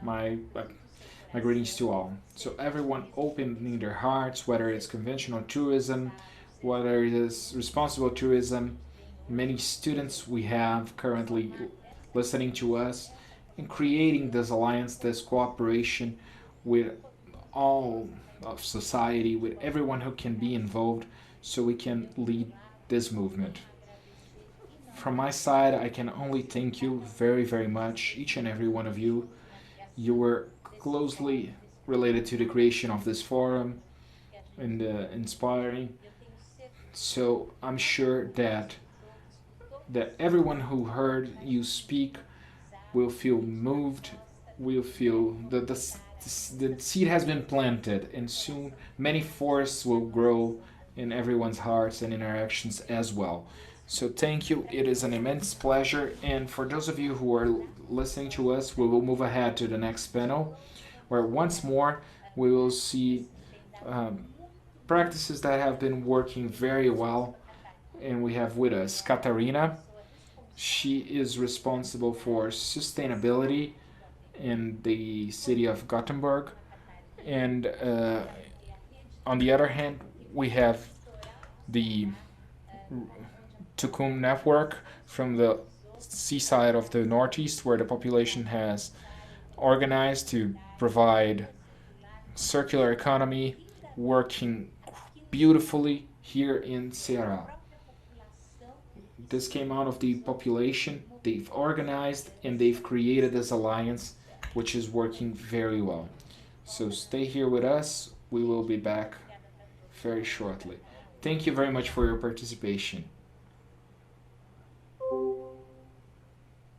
my greetings to all. So everyone opening their hearts, whether it's conventional tourism, whether it is responsible tourism, many students we have currently listening to us, and creating this alliance, this cooperation with all of society, with everyone who can be involved, so we can lead this movement. From my side, I can only thank you very, very much, each and every one of you. You were closely related to the creation of this forum and inspiring. So I'm sure that everyone who heard you speak will feel moved, will feel that the seed has been planted, and soon many forests will grow in everyone's hearts and in our actions as well. So thank you, it is an immense pleasure, and for those of you who are listening to us, we will move ahead to the next panel, where once more we will see practices that have been working very well, and we have with us Catarina. She is responsible for sustainability in the city of Gothenburg. And on the other hand, we have the Tucum network from the seaside of the Northeast, where the population has organized to provide circular economy, working beautifully here in Ceará. This came out of the population. They've organized and they've created this alliance, which is working very well. So stay here with us. We will be back very shortly. Thank you very much for your participation.